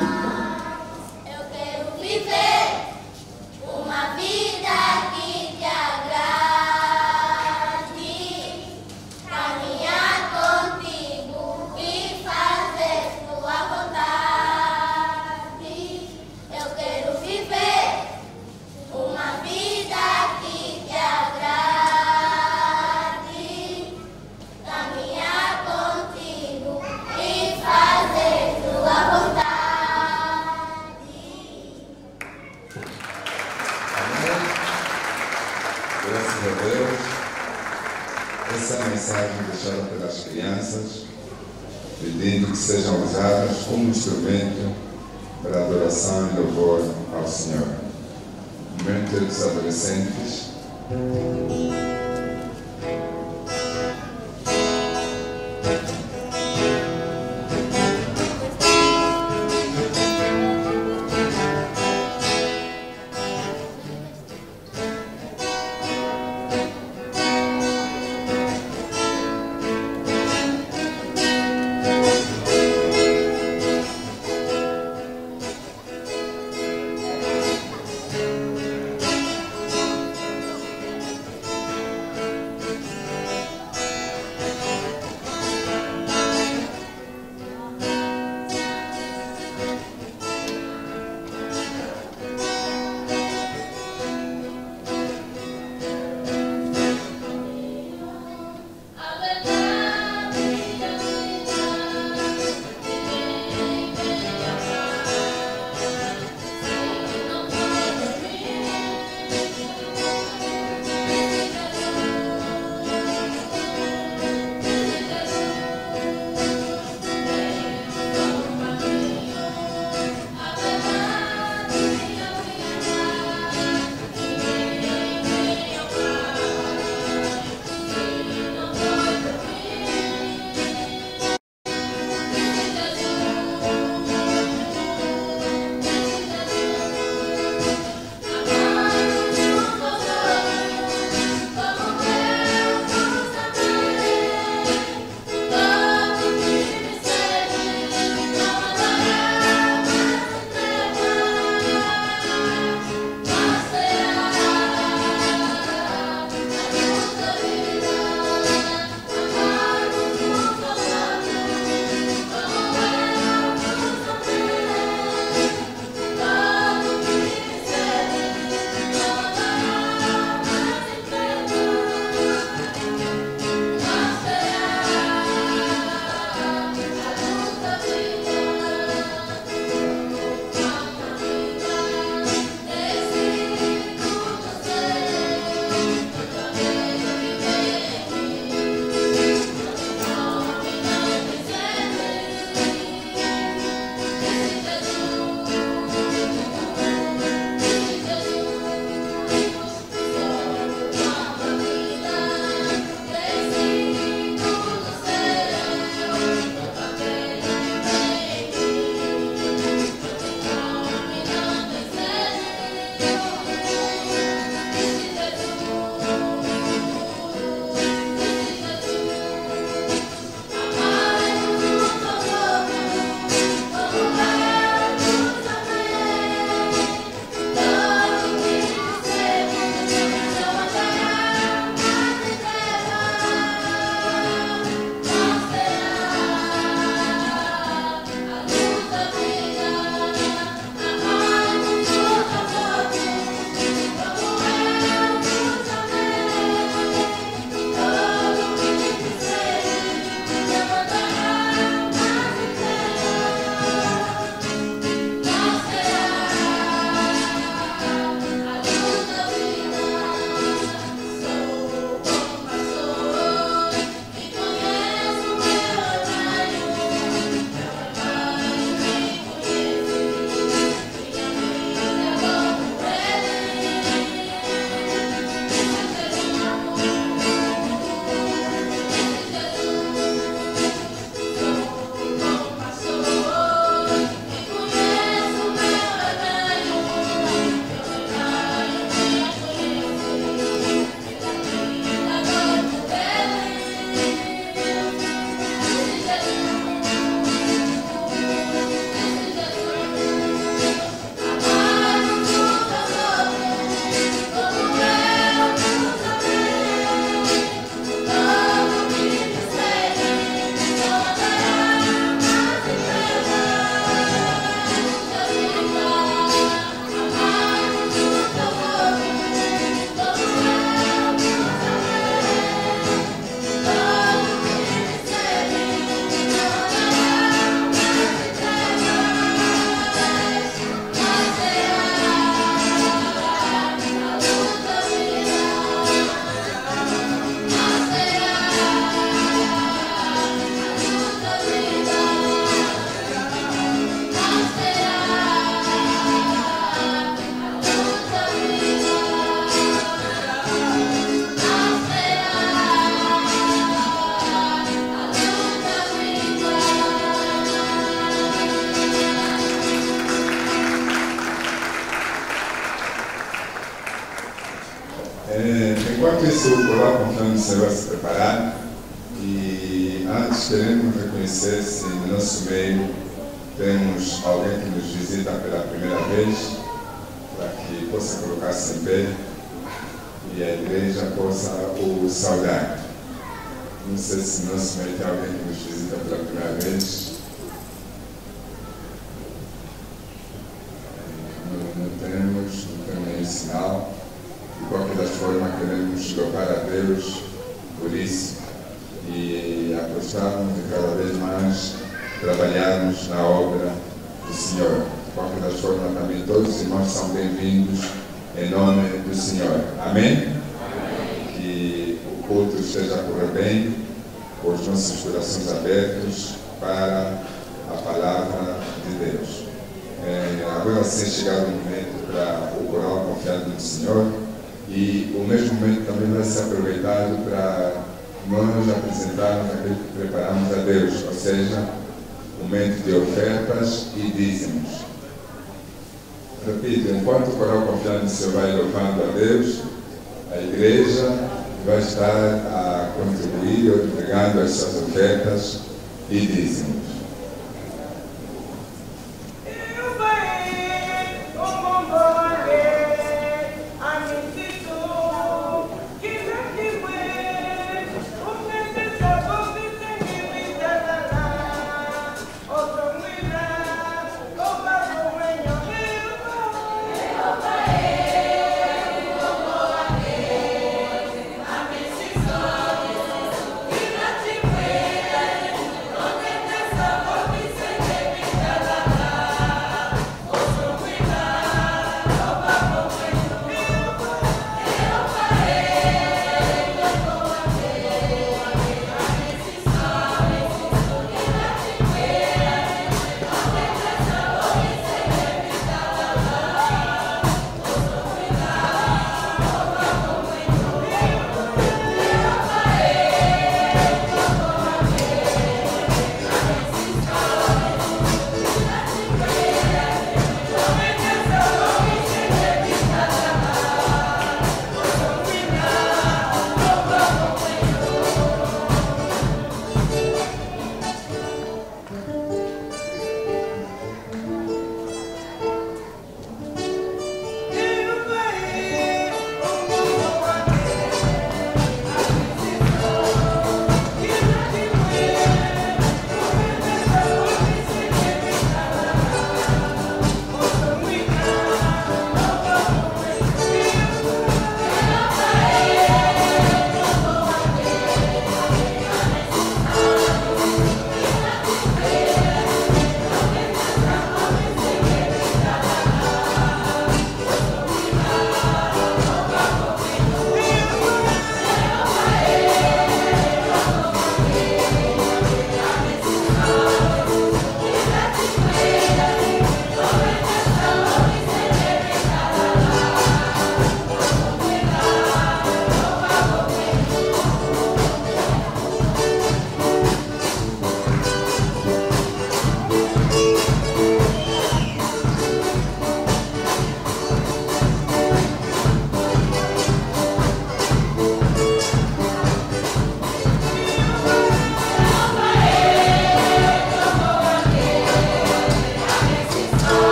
Eu quero viver uma vida que te agrade, caminhar contigo e fazer tua vontade. Eu quero viver uma vida que te agrade, caminhar contigo e fazer tua vontade. Amém? Graças a Deus. Essa é a mensagem deixada pelas crianças, pedindo que sejam usadas como instrumento para adoração e louvor ao Senhor. Momento dos adolescentes. Enquanto isso, o coral Confiando no Senhor vai se preparar. E antes queremos reconhecer se no nosso meio temos alguém que nos visita pela primeira vez, para que possa colocar-se em pé e a igreja possa o saudar. Não sei se no nosso meio tem alguém que nos visita pela primeira vez. Não temos nenhum sinal. De qualquer das formas, queremos louvar a Deus por isso e apostarmos e cada vez mais trabalharmos na obra do Senhor. De qualquer das formas, também todos os irmãos são bem-vindos em nome do Senhor. Amém? Que o culto esteja a correr bem, com os nossos corações abertos para a palavra de Deus. Agora sim, chegado o momento para o coral Confiando no Senhor, e o mesmo momento também vai ser aproveitado para nós apresentarmos aquilo que preparamos a Deus, ou seja, o momento de ofertas e dízimos. Repito, enquanto o coral Confiando no Senhor vai louvando a Deus, a igreja vai estar a contribuir ou entregando as suas ofertas e dízimos. Amém.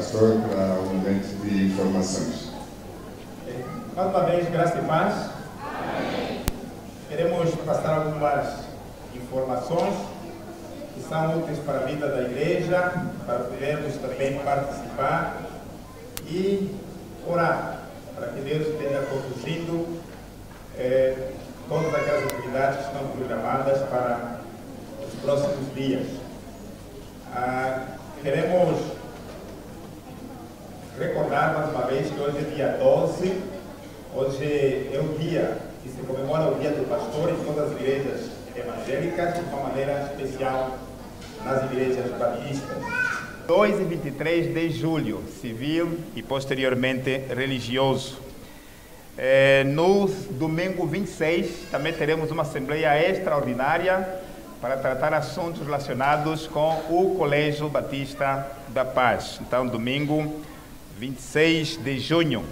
pastor para o momento de informações. Mais uma vez, graça e paz. Amém. Queremos passar algumas informações que são úteis para a vida da igreja, para podermos também participar e orar, para que Deus esteja conduzindo todas aquelas atividades que estão programadas para os próximos dias. Queremos recordar mais uma vez que hoje é dia 12, hoje é o dia que se comemora o Dia do Pastor em todas as igrejas evangélicas, de uma maneira especial nas igrejas batistas. 2 e 23 de julho, civil e posteriormente religioso. No domingo 26 também teremos uma assembleia extraordinária para tratar assuntos relacionados com o Colégio Batista da Paz. Então, domingo 26 de junho.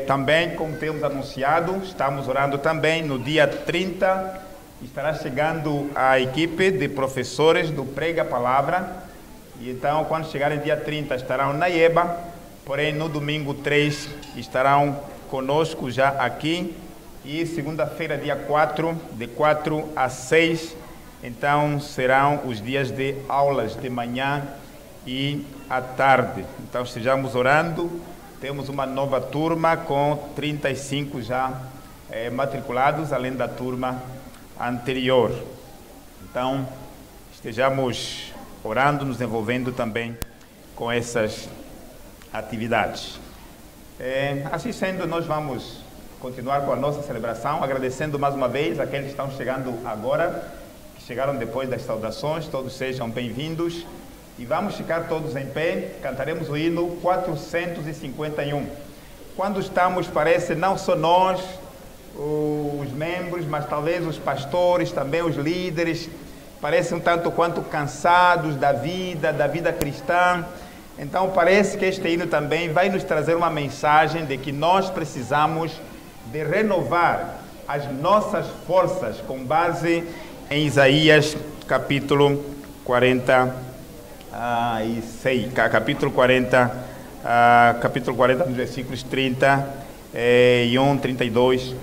Também, como temos anunciado, estamos orando também no dia 30, estará chegando a equipe de professores do Prega a Palavra, e então quando chegarem dia 30 estarão na IEBA, porém no domingo 3 estarão conosco já aqui, e segunda-feira dia 4, de 4 a 6, então serão os dias de aulas de manhã e à tarde. Então estejamos orando. Temos uma nova turma com 35 já matriculados, além da turma anterior. Então, estejamos orando, nos envolvendo também com essas atividades. Assim sendo, nós vamos continuar com a nossa celebração, agradecendo mais uma vez aqueles que estão chegando agora, que chegaram depois das saudações, todos sejam bem-vindos. E vamos ficar todos em pé, cantaremos o hino 451. Quando estamos, parece, não só nós, os membros, mas talvez os pastores, também os líderes, parecem um tanto quanto cansados da vida cristã. Então parece que este hino também vai nos trazer uma mensagem de que nós precisamos de renovar as nossas forças com base em Isaías capítulo 40. Capítulo 40, nos versículos 31, 32.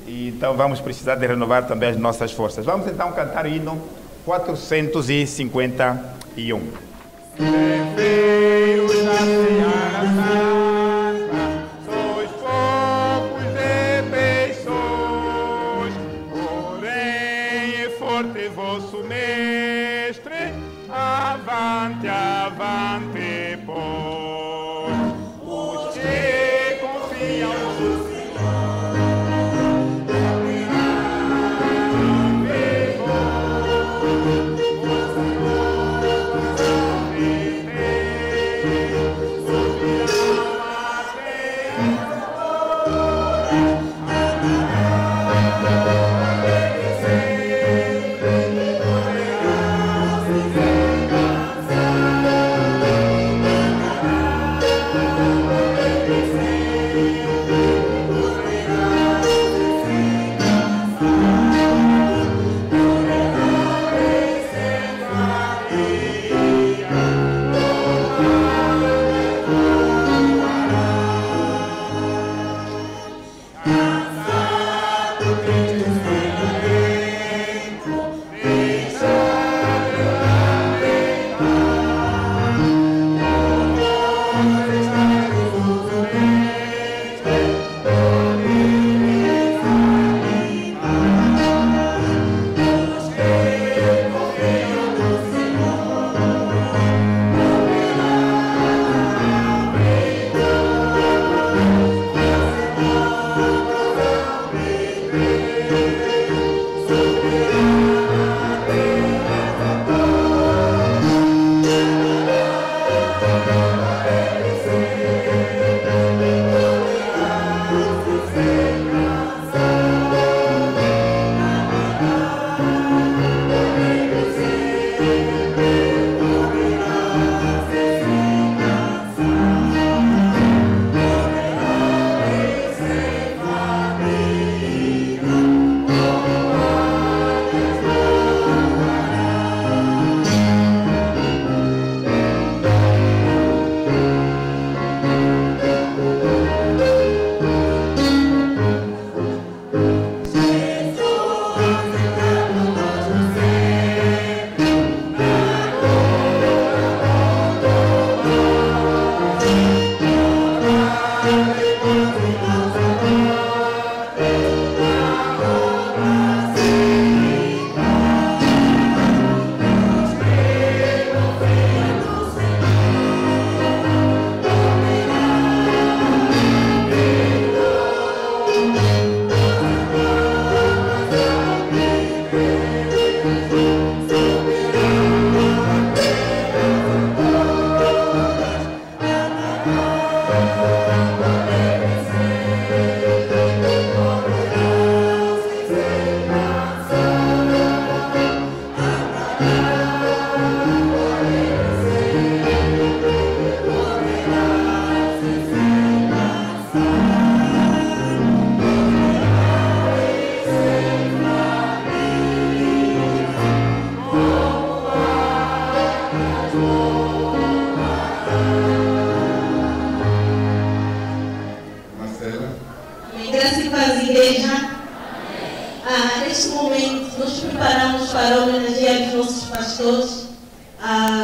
Então vamos precisar de renovar também as nossas forças. Vamos então cantar o hino 451. Ceifeiros da seara santa, sois poucos e bem-sós, porém é forte vosso mestre. Avante, avante, pois, os que confiam no Senhor,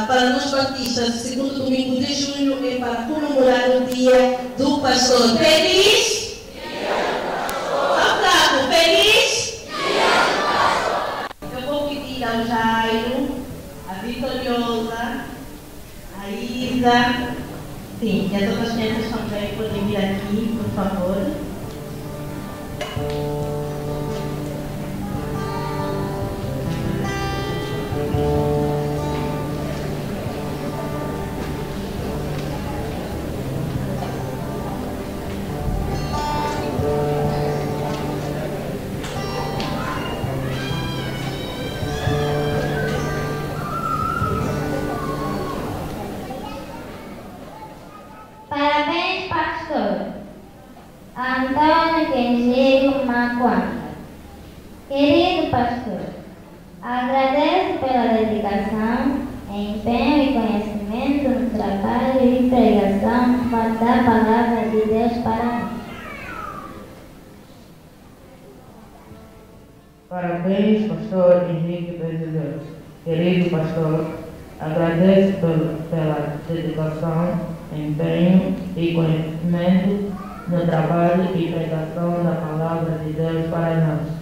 para nós batistas, o segundo domingo de junho é para comemorar o dia do pastor. Feliz? Aplaudo, feliz? Eu vou pedir ao Jairo, a Vitoriosa, a Isa, sim, e as outras crianças também podem vir aqui, por favor. Parabéns, pastor Antônio Kenjico Maquanta. Querido pastor, agradeço pela dedicação, empenho e conhecimento no trabalho e pregação da palavra de Deus para nós. Parabéns, pastor Henrique Benedeu. Querido pastor, agradeço pela dedicação, empenho e conhecimento no trabalho e pregação da palavra de Deus para nós.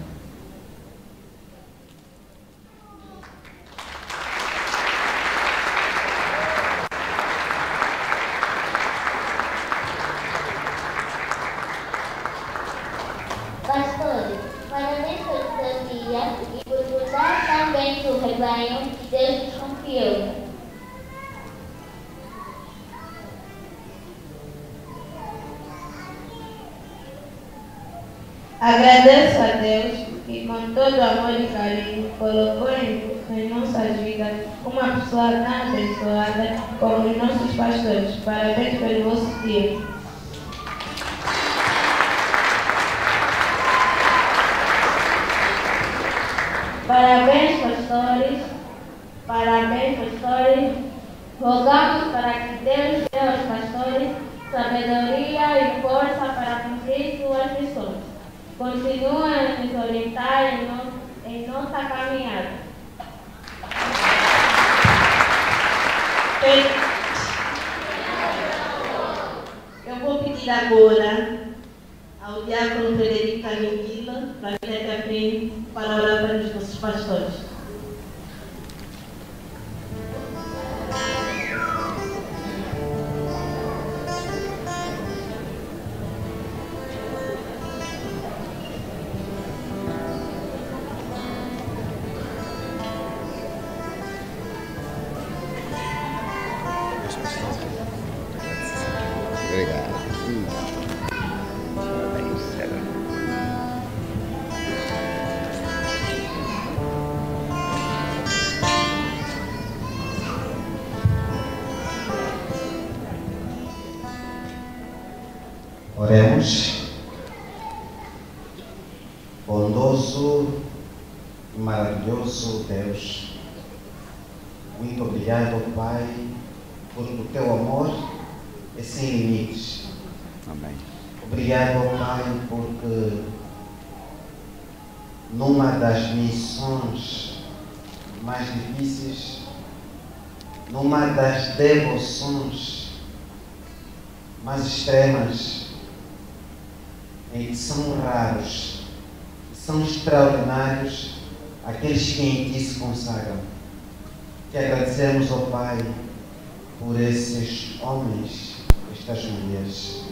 Pastores, parabéns pelo seu dia e por cuidar também do rebanho que Deus nos confiou. Agradeço a Deus que, com todo amor e carinho, colocou em nossas vidas uma pessoa tão abençoada como os nossos pastores. Parabéns pelo vosso dia. Parabéns, pastores. Parabéns, pastores. Rogamos para que Deus dê aos pastores sabedoria e força para cumprir suas missões. Continua a nos orientar em nossa caminhada. Eu vou pedir agora ao diácono Frederico Caminguila para vir até a frente para orar para os nossos pastores. Obrigado. Oremos. Bondoso e maravilhoso Deus, muito obrigado, Pai, por o teu amor é sem limites. Amém. Obrigado, Pai, porque numa das missões mais difíceis, numa das devoções mais extremas, em que são raros, são extraordinários aqueles que em Ti se consagram. Te agradecemos, ó Pai, por esses homens, estas mulheres,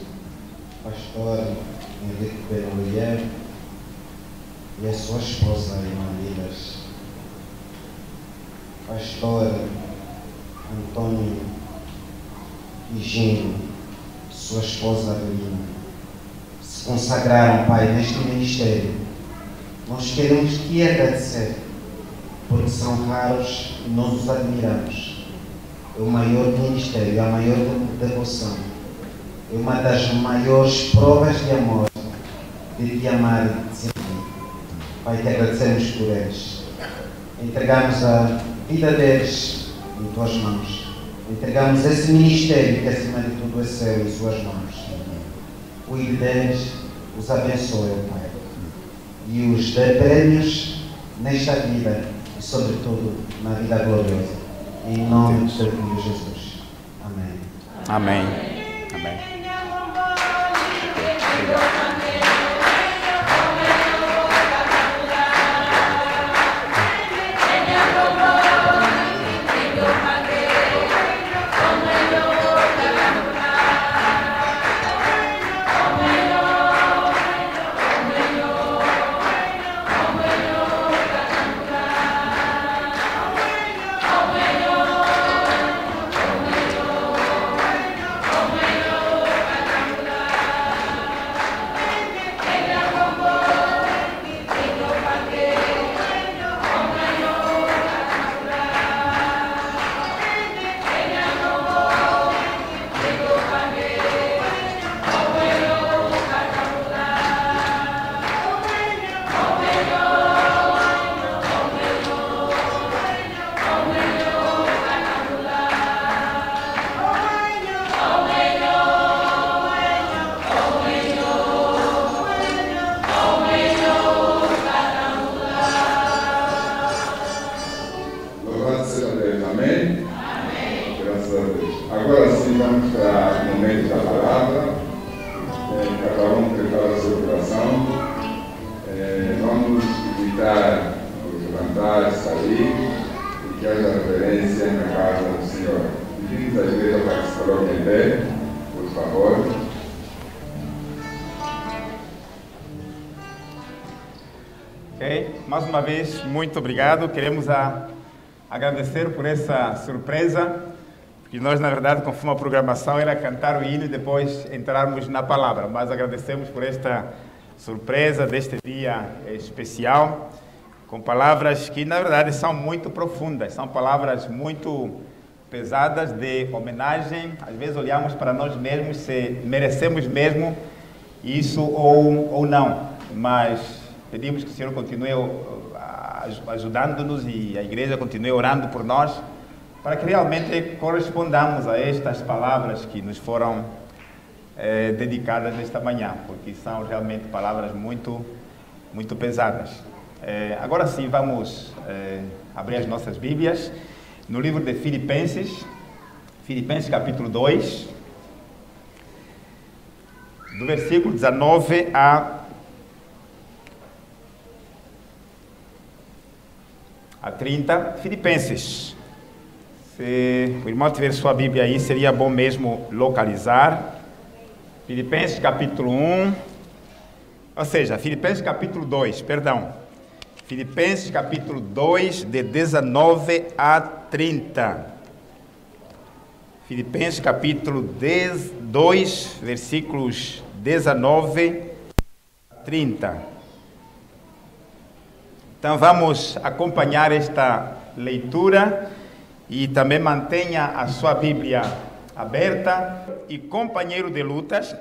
pastor Henrique Benedeu e a sua esposa, irmã Lilas, pastor Antônio Higino, sua esposa Avelina, se consagraram, Pai, neste ministério. Nós queremos Te agradecer, porque são raros e nós os admiramos. É o maior ministério, a maior devoção, é uma das maiores provas de amor, de Te amar e de Te servir. Pai, Te agradecemos por eles. Entregamos a vida deles em Tuas mãos. Entregamos esse ministério que acima de tudo é céu em Suas mãos. Cuide deles, os abençoe, Pai, e os dê prêmios nesta vida e sobretudo na vida gloriosa. Em nome de Jesus. Amém. Amém. Amém. Agora sim, vamos para o momento da palavra. Cada um prepara a sua oração. Vamos evitar os levantares, sair e que haja reverência na casa do Senhor. Pedimos à igreja para que se coloque em pé, por favor. Ok, mais uma vez, muito obrigado. Queremos agradecer por essa surpresa. Que nós, na verdade, conforme a programação, era cantar o hino e depois entrarmos na palavra. Mas agradecemos por esta surpresa deste dia especial, com palavras que, na verdade, são muito profundas. São palavras muito pesadas de homenagem. Às vezes olhamos para nós mesmos se merecemos mesmo isso ou não. Mas pedimos que o Senhor continue ajudando-nos e a igreja continue orando por nós, para que realmente correspondamos a estas palavras que nos foram dedicadas nesta manhã, porque são realmente palavras muito, muito pesadas. Agora sim, vamos abrir as nossas Bíblias no livro de Filipenses, Filipenses capítulo 2, do versículo 19 a 30, Filipenses. Se o irmão tiver sua Bíblia aí, seria bom mesmo localizar. Filipenses capítulo 1, ou seja, Filipenses capítulo 2, perdão. Filipenses capítulo 2, de 19 a 30. Filipenses capítulo 2, versículos 19 a 30. Então vamos acompanhar esta leitura. E também mantenha a sua Bíblia aberta. E companheiro de lutas,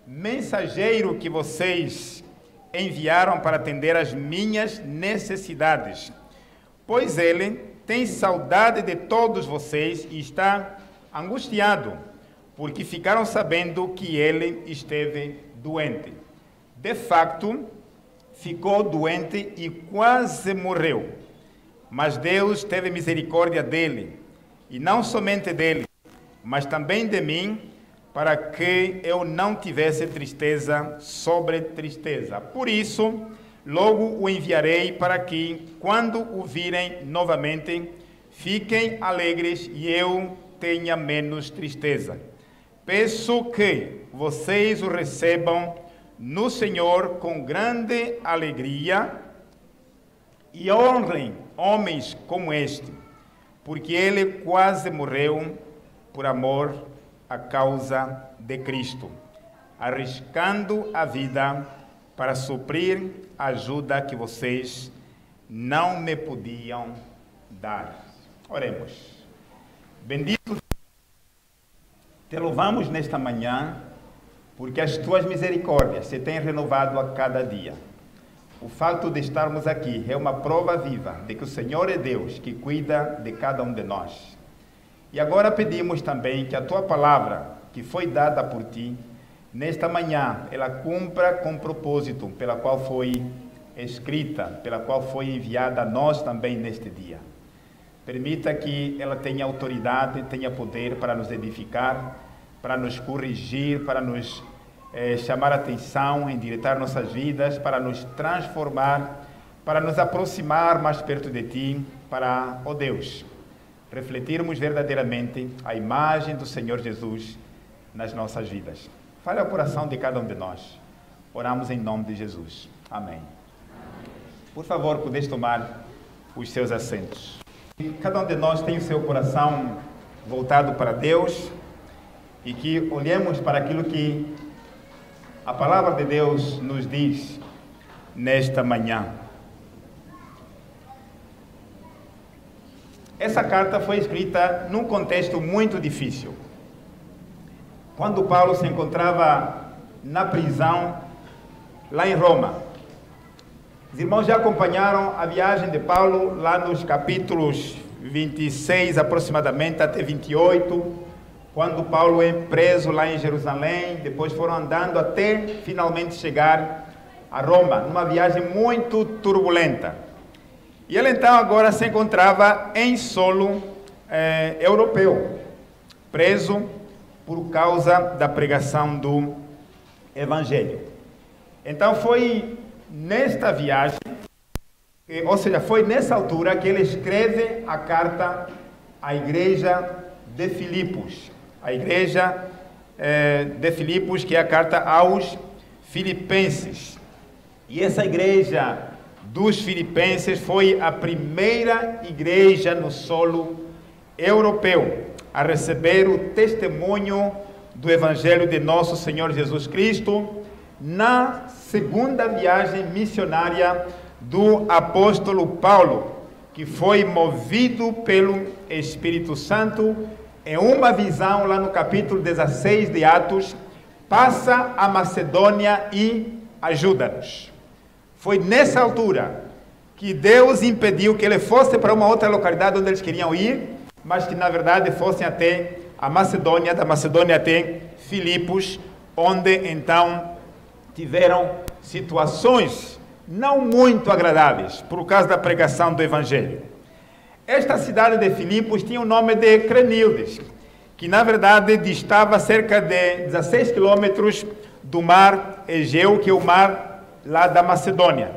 mensageiro que vocês enviaram para atender às minhas necessidades. Pois ele tem saudade de todos vocês e está angustiado, porque ficaram sabendo que ele esteve doente. De facto, ficou doente e quase morreu. Mas Deus teve misericórdia dele, e não somente dele, mas também de mim, para que eu não tivesse tristeza sobre tristeza. Por isso, logo o enviarei para que, quando o virem novamente, fiquem alegres e eu tenha menos tristeza. Peço que vocês o recebam no Senhor com grande alegria e honrem homens como este, porque ele quase morreu por amor à causa de Cristo, arriscando a vida para suprir a ajuda que vocês não me podiam dar. Oremos. Bendito, te louvamos nesta manhã, porque as tuas misericórdias se têm renovado a cada dia. O fato de estarmos aqui é uma prova viva de que o Senhor é Deus que cuida de cada um de nós. E agora pedimos também que a tua palavra, que foi dada por ti, nesta manhã, ela cumpra com o propósito pela qual foi escrita, pela qual foi enviada a nós também neste dia. Permita que ela tenha autoridade, tenha poder para nos edificar, para nos corrigir, para nos chamar a atenção, endireitar nossas vidas, para nos transformar, para nos aproximar mais perto de Ti, para, ó Deus, refletirmos verdadeiramente a imagem do Senhor Jesus nas nossas vidas. Fale ao coração de cada um de nós. Oramos em nome de Jesus. Amém. Por favor, podeis tomar os seus assentos. Cada um de nós tem o seu coração voltado para Deus e que olhemos para aquilo que a palavra de Deus nos diz nesta manhã. Essa carta foi escrita num contexto muito difícil. Quando Paulo se encontrava na prisão, lá em Roma. Os irmãos já acompanharam a viagem de Paulo lá nos capítulos 26 aproximadamente até 28, quando Paulo é preso lá em Jerusalém, depois foram andando até finalmente chegar a Roma, numa viagem muito turbulenta. E ele então agora se encontrava em solo europeu, preso por causa da pregação do Evangelho. Então foi nesta viagem, ou seja, foi nessa altura que ele escreve a carta à igreja de Filipos. A igreja de Filipos, que é a carta aos Filipenses. E essa igreja dos Filipenses foi a primeira igreja no solo europeu a receber o testemunho do Evangelho de nosso Senhor Jesus Cristo na segunda viagem missionária do apóstolo Paulo, que foi movido pelo Espírito Santo em uma visão lá no capítulo 16 de Atos: passa a Macedônia e ajuda-nos. Foi nessa altura que Deus impediu que ele fosse para uma outra localidade onde eles queriam ir, mas que na verdade fossem até a Macedônia, da Macedônia até Filipos, onde então tiveram situações não muito agradáveis por causa da pregação do Evangelho. Esta cidade de Filipos tinha o nome de Crenildes, que na verdade distava cerca de 16 quilômetros do mar Egeu, que é o mar lá da Macedônia.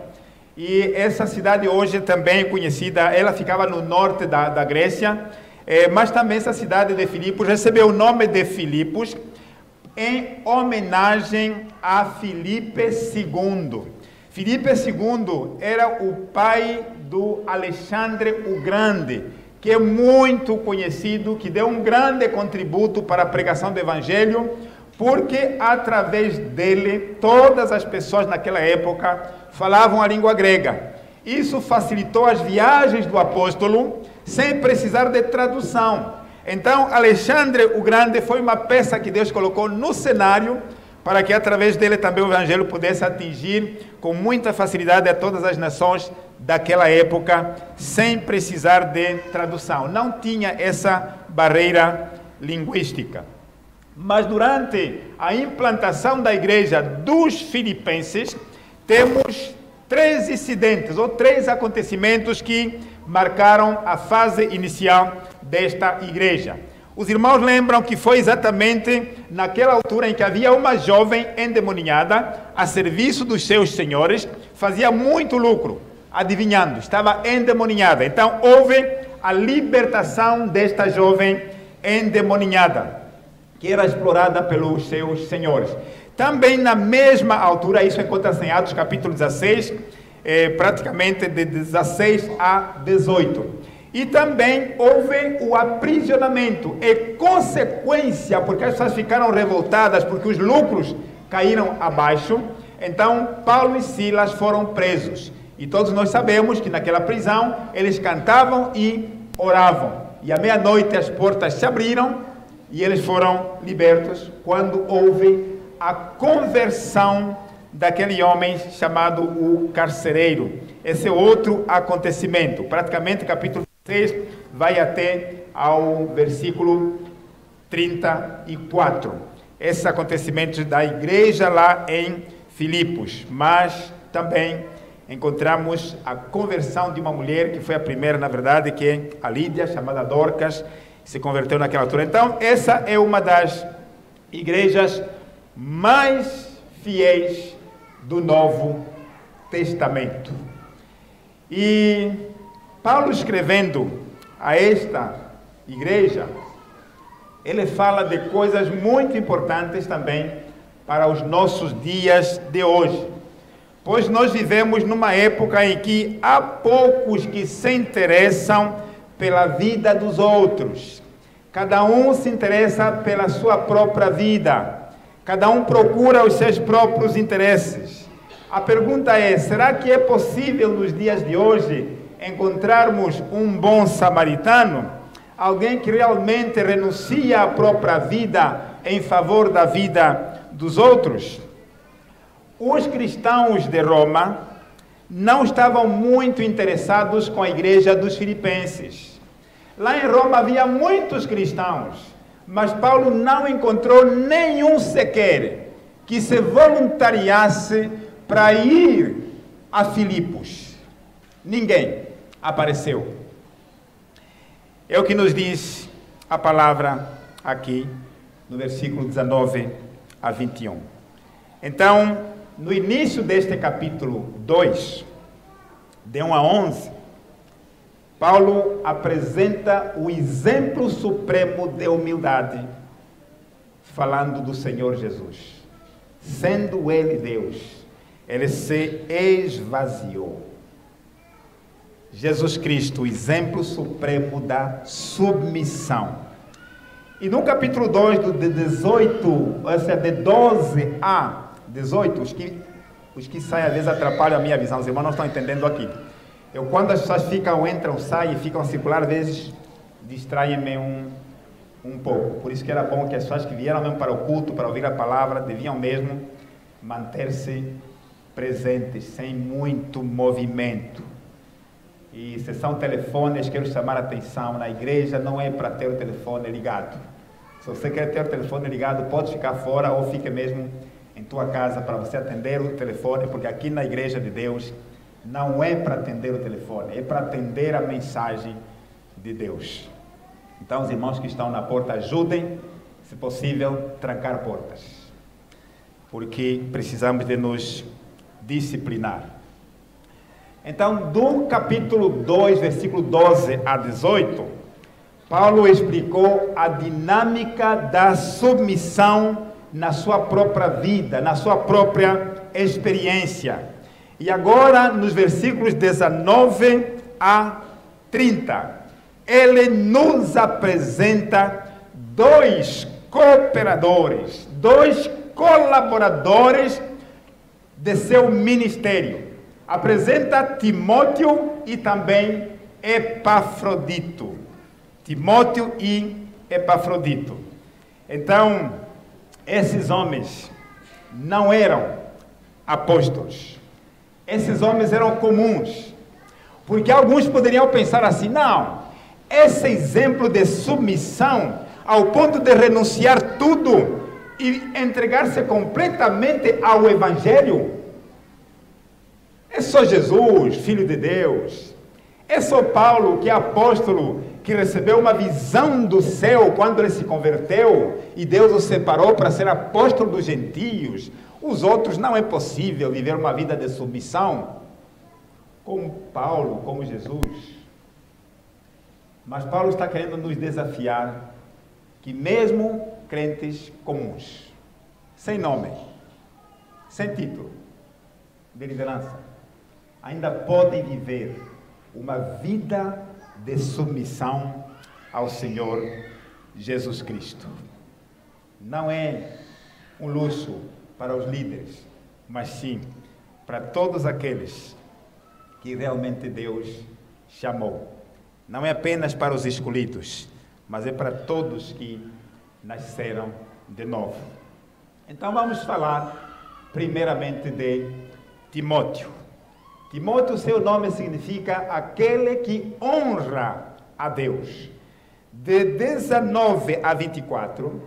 E essa cidade hoje também é conhecida, ela ficava no norte da Grécia, mas também essa cidade de Filipos recebeu o nome de Filipos em homenagem a Filipe II. Filipe II era o pai do Alexandre o Grande, que é muito conhecido, que deu um grande contributo para a pregação do Evangelho, porque através dele todas as pessoas naquela época falavam a língua grega. Isso facilitou as viagens do apóstolo sem precisar de tradução. Então, Alexandre o Grande foi uma peça que Deus colocou no cenário para que através dele também o Evangelho pudesse atingir com muita facilidade a todas as nações daquela época, sem precisar de tradução. Não tinha essa barreira linguística. Mas durante a implantação da igreja dos Filipenses, temos 3 incidentes ou 3 acontecimentos que marcaram a fase inicial desta igreja. Os irmãos lembram que foi exatamente naquela altura em que havia uma jovem endemoniada a serviço dos seus senhores, fazia muito lucro, adivinhando, estava endemoniada. Então houve a libertação desta jovem endemoniada, que era explorada pelos seus senhores. Também na mesma altura, isso encontra-se em Atos capítulo 16, praticamente de 16 a 18. E também houve o aprisionamento, e consequência, porque as pessoas ficaram revoltadas, porque os lucros caíram abaixo. Então Paulo e Silas foram presos. E todos nós sabemos que naquela prisão eles cantavam e oravam. E à meia-noite as portas se abriram e eles foram libertos quando houve a conversão daquele homem chamado o carcereiro. Esse é outro acontecimento. Praticamente capítulo 6 vai até ao versículo 34. Esses acontecimentos da igreja lá em Filipos, mas também encontramos a conversão de uma mulher, que foi a primeira, na verdade, que é a Lídia, chamada Dorcas, se converteu naquela altura. Então, essa é uma das igrejas mais fiéis do Novo Testamento. E Paulo, escrevendo a esta igreja, ele fala de coisas muito importantes também para os nossos dias de hoje. Pois nós vivemos numa época em que há poucos que se interessam pela vida dos outros. Cada um se interessa pela sua própria vida. Cada um procura os seus próprios interesses. A pergunta é, será que é possível nos dias de hoje encontrarmos um bom samaritano? Alguém que realmente renuncia à própria vida em favor da vida dos outros? Os cristãos de Roma não estavam muito interessados com a igreja dos Filipenses. Lá em Roma havia muitos cristãos, mas Paulo não encontrou nenhum sequer que se voluntariasse para ir a Filipos. Ninguém apareceu. É o que nos diz a palavra aqui, no versículo 19 a 21. Então, no início deste capítulo 2, de 1 a 11, Paulo apresenta o exemplo supremo de humildade, falando do Senhor Jesus. Sendo Ele Deus, Ele se esvaziou. Jesus Cristo, o exemplo supremo da submissão. E no capítulo 2, de 12 a 18, os que saem às vezes atrapalham a minha visão, os irmãos não estão entendendo aqui. Quando as pessoas entram, saem, ficam a circular, às vezes distraem-me um pouco. Por isso que era bom que as pessoas que vieram mesmo para o culto, para ouvir a palavra, deviam mesmo manter-se presentes, sem muito movimento. E se são telefones, quero chamar a atenção, na igreja não é para ter o telefone ligado. Se você quer ter o telefone ligado, pode ficar fora ou fique mesmo em tua casa para você atender o telefone, porque aqui na igreja de Deus não é para atender o telefone, é para atender a mensagem de Deus. Então os irmãos que estão na porta, ajudem, se possível, trancar portas, porque precisamos de nos disciplinar. Então, do capítulo 2, versículo 12 a 18, Paulo explicou a dinâmica da submissão na sua própria vida, na sua própria experiência. E agora, nos versículos 19 a 30, ele nos apresenta dois cooperadores, dois colaboradores de seu ministério. Apresenta Timóteo e também Epafrodito. Timóteo e Epafrodito. Então, esses homens não eram apóstolos. Esses homens eram comuns. Porque alguns poderiam pensar assim, não, esse exemplo de submissão ao ponto de renunciar tudo e entregar-se completamente ao Evangelho, é só Jesus, Filho de Deus. É só Paulo, que é apóstolo, que recebeu uma visão do céu quando ele se converteu e Deus o separou para ser apóstolo dos gentios. Os outros não é possível viver uma vida de submissão como Paulo, como Jesus. Mas Paulo está querendo nos desafiar que mesmo crentes comuns, sem nome, sem título de liderança, ainda podem viver uma vida de submissão ao Senhor Jesus Cristo. Não é um luxo para os líderes, mas sim para todos aqueles que realmente Deus chamou. Não é apenas para os escolhidos, mas é para todos que nasceram de novo. Então vamos falar primeiramente de Timóteo. Timóteo, seu nome significa aquele que honra a Deus. De 19 a 24,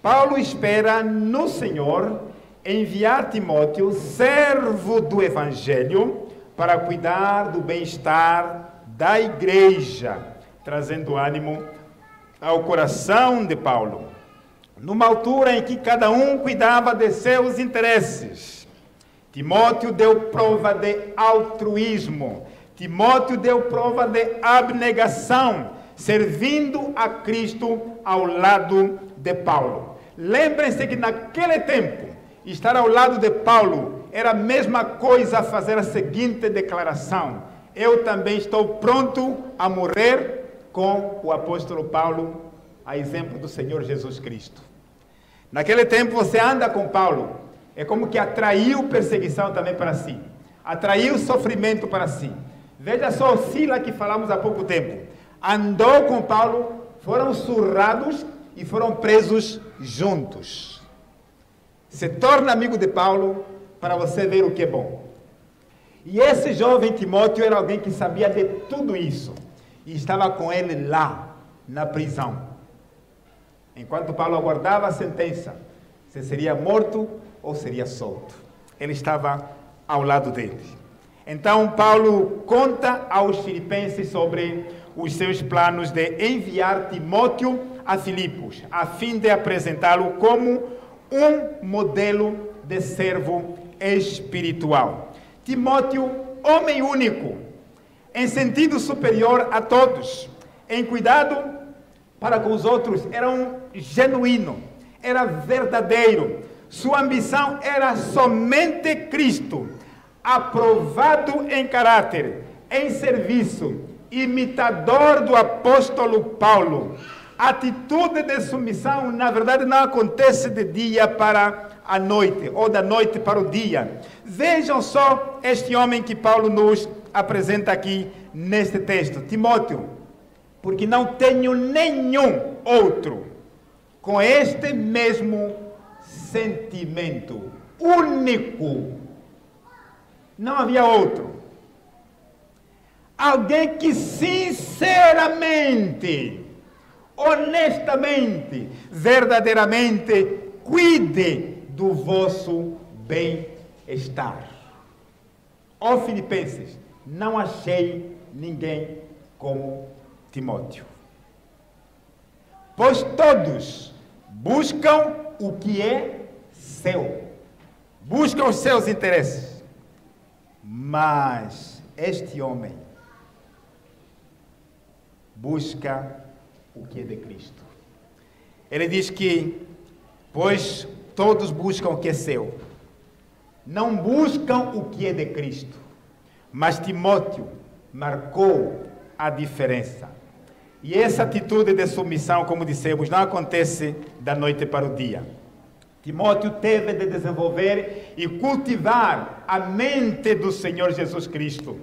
Paulo espera no Senhor enviar Timóteo, servo do Evangelho, para cuidar do bem-estar da igreja, trazendo ânimo ao coração de Paulo. Numa altura em que cada um cuidava de seus interesses, Timóteo deu prova de altruísmo. Timóteo deu prova de abnegação, servindo a Cristo ao lado de Paulo. Lembrem-se que naquele tempo, estar ao lado de Paulo era a mesma coisa fazer a seguinte declaração: eu também estou pronto a morrer com o apóstolo Paulo, a exemplo do Senhor Jesus Cristo. Naquele tempo você anda com Paulo, é como que atraiu perseguição também para si, atraiu sofrimento para si. Veja só o Sila que falamos há pouco tempo, andou com Paulo, foram surrados e foram presos juntos. Se torna amigo de Paulo para você ver o que é bom. E esse jovem Timóteo era alguém que sabia de tudo isso e estava com ele lá na prisão. Enquanto Paulo aguardava a sentença, se seria morto ou seria solto. Ele estava ao lado dele. Então Paulo conta aos filipenses sobre os seus planos de enviar Timóteo a Filipos, a fim de apresentá-lo como um modelo de servo espiritual. Timóteo, homem único, em sentido superior a todos, em cuidado para com os outros, era um genuíno, era verdadeiro. Sua ambição era somente Cristo, aprovado em caráter, em serviço, imitador do apóstolo Paulo. A atitude de submissão, na verdade, não acontece de dia para a noite, ou da noite para o dia. Vejam só este homem que Paulo nos apresenta aqui neste texto, Timóteo, porque não tenho nenhum outro com este mesmo sentimento único. Não havia outro. Alguém que sinceramente, honestamente, verdadeiramente cuide do vosso bem-estar. Ó Filipenses, não achei ninguém como Timóteo. Pois todos buscam o que é seu, buscam os seus interesses. Mas este homem busca o que é de Cristo. Ele diz que, pois todos buscam o que é seu, não buscam o que é de Cristo. Mas Timóteo marcou a diferença. E essa atitude de submissão, como dissemos, não acontece da noite para o dia. Timóteo teve de desenvolver e cultivar a mente do Senhor Jesus Cristo.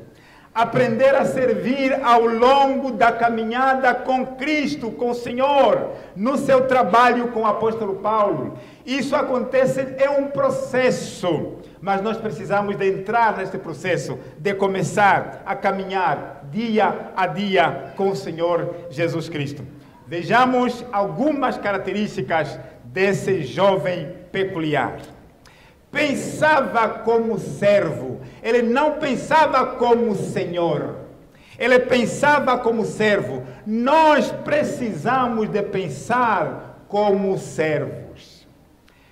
Aprender a servir ao longo da caminhada com Cristo, com o Senhor, no seu trabalho com o apóstolo Paulo. Isso acontece, é um processo, mas nós precisamos de entrar neste processo, de começar a caminhar dia a dia com o Senhor Jesus Cristo. Vejamos algumas características desse jovem peculiar. Pensava como servo, ele não pensava como senhor, ele pensava como servo. Nós precisamos de pensar como servos.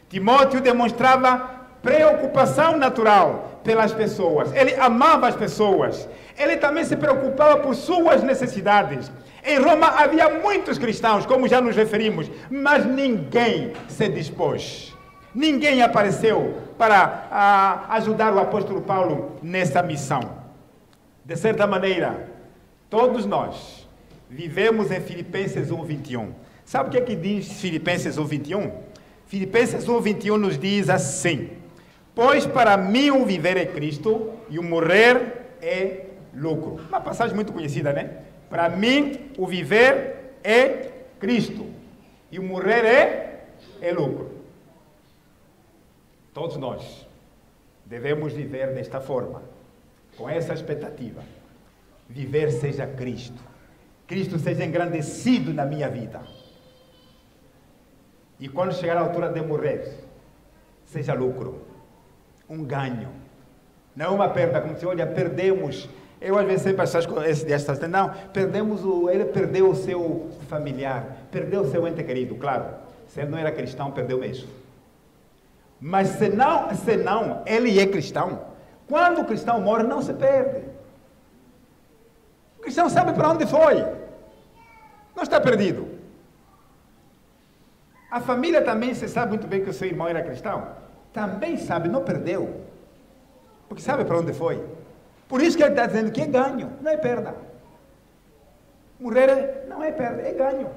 Timóteo demonstrava preocupação natural pelas pessoas, ele amava as pessoas, ele também se preocupava por suas necessidades. Em Roma havia muitos cristãos, como já nos referimos, mas ninguém se dispôs. Ninguém apareceu para ajudar o apóstolo Paulo nessa missão. De certa maneira, todos nós vivemos em Filipenses 1:21. Sabe o que diz Filipenses 1:21? Filipenses 1:21 nos diz assim: pois para mim o viver é Cristo e o morrer é lucro. Uma passagem muito conhecida, né? Para mim o viver é Cristo e o morrer é lucro. Todos nós devemos viver desta forma, com essa expectativa. Viver seja Cristo. Cristo seja engrandecido na minha vida. E quando chegar a altura de morrer, seja lucro, um ganho. Não é uma perda, como se olha, perdemos. Eu às vezes sempre essas não, ele perdeu o seu familiar, perdeu o seu ente querido, claro. Se ele não era cristão, perdeu mesmo. Mas se não, ele é cristão. Quando o cristão morre, não se perde. O cristão sabe para onde foi. Não está perdido. A família também, se sabe muito bem que o seu irmão era cristão, também sabe, não perdeu. Porque sabe para onde foi. Por isso que ele está dizendo que é ganho, não é perda. Morrer não é perda, é ganho.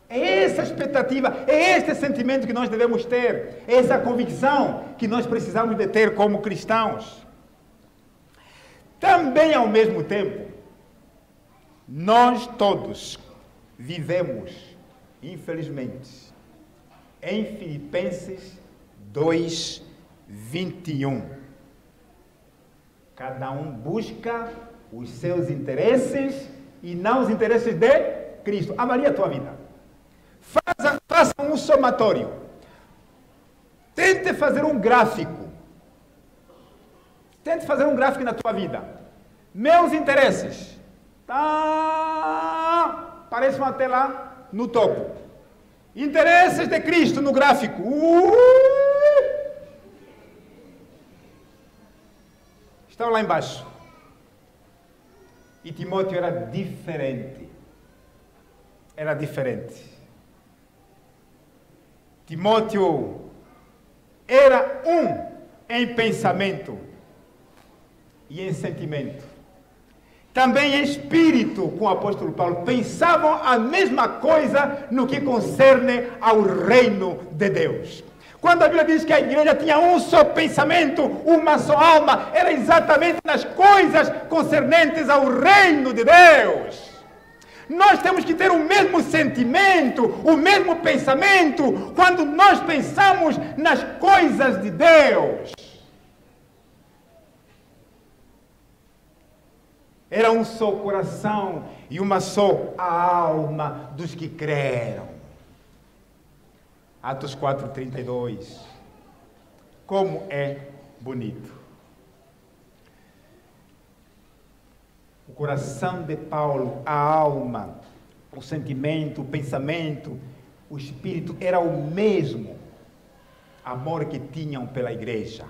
É essa expectativa, é este sentimento que nós devemos ter, é essa convicção que nós precisamos de ter como cristãos. Também, ao mesmo tempo, nós todos vivemos, infelizmente, em Filipenses 2:21. Cada um busca os seus interesses e não os interesses de Cristo. Avalie a tua vida. Faça um somatório. Tente fazer um gráfico. Tente fazer um gráfico na tua vida. Meus interesses. Aparecem até lá no topo. Interesses de Cristo no gráfico. Estão lá embaixo. E Timóteo era diferente. Era diferente. Timóteo era um em pensamento e em sentimento. Também em espírito, com o apóstolo Paulo, pensavam a mesma coisa no que concerne ao reino de Deus. Quando a Bíblia diz que a igreja tinha um só pensamento, uma só alma, era exatamente nas coisas concernentes ao reino de Deus. Nós temos que ter o mesmo sentimento, o mesmo pensamento, quando nós pensamos nas coisas de Deus. Era um só coração e uma só alma dos que creram. Atos 4:32. Como é bonito. O coração de Paulo, a alma, o sentimento, o pensamento, o espírito, era o mesmo amor que tinham pela igreja.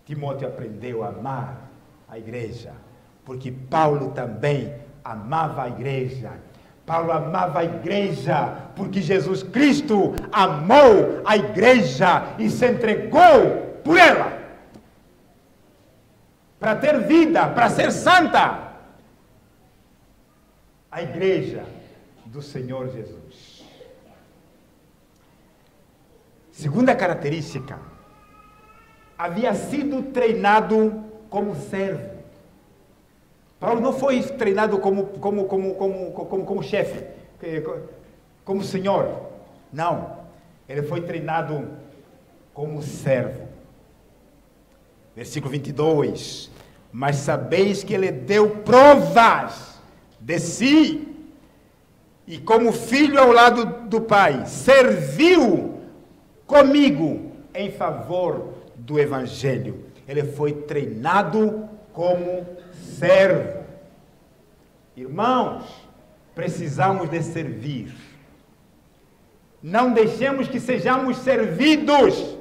Timóteo aprendeu a amar a igreja, porque Paulo também amava a igreja. Paulo amava a igreja, porque Jesus Cristo amou a igreja e se entregou por ela. Para ter vida, para ser santa. A igreja do Senhor Jesus. Segunda característica, havia sido treinado como servo. Paulo não foi treinado como chefe, como senhor. Não, ele foi treinado como servo. Versículo 22. Mas sabeis que ele deu provas de si, e como filho ao lado do Pai, serviu comigo em favor do Evangelho. Ele foi treinado como servo. Irmãos, precisamos de servir. Não deixemos que sejamos servidos.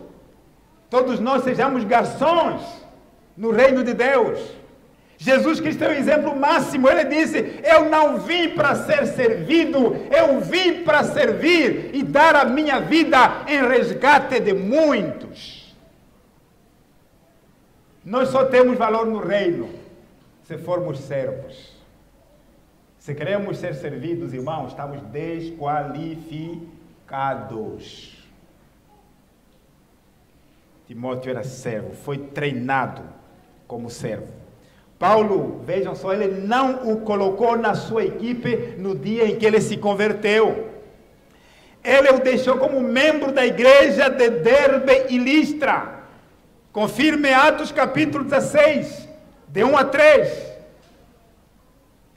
Todos nós sejamos garçons no reino de Deus. Jesus Cristo é o exemplo máximo. Ele disse: eu não vim para ser servido, eu vim para servir e dar a minha vida em resgate de muitos. Nós só temos valor no reino se formos servos. Se queremos ser servidos, irmãos, estamos desqualificados. Timóteo era servo, foi treinado como servo. Paulo, vejam só, ele não o colocou na sua equipe no dia em que ele se converteu. Ele o deixou como membro da igreja de Derbe e Listra. Confirme Atos capítulo 16, de 1 a 3.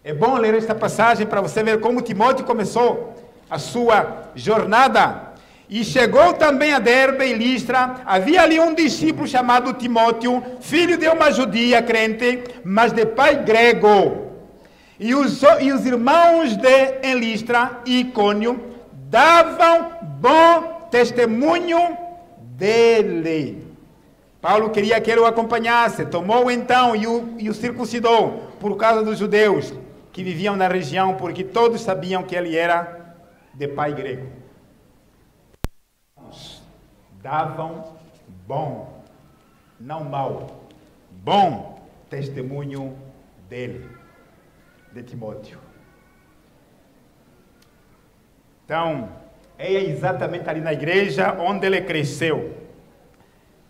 É bom ler esta passagem para você ver como Timóteo começou a sua jornada. E chegou também a Derbe e Listra. Havia ali um discípulo chamado Timóteo, filho de uma judia crente, mas de pai grego. E os irmãos em Listra e Icônio davam bom testemunho dele. Paulo queria que ele o acompanhasse, tomou então e o circuncidou por causa dos judeus que viviam na região, porque todos sabiam que ele era de pai grego. Davam bom, não mau, bom testemunho dele, de Timóteo. Então, é exatamente ali na igreja onde ele cresceu,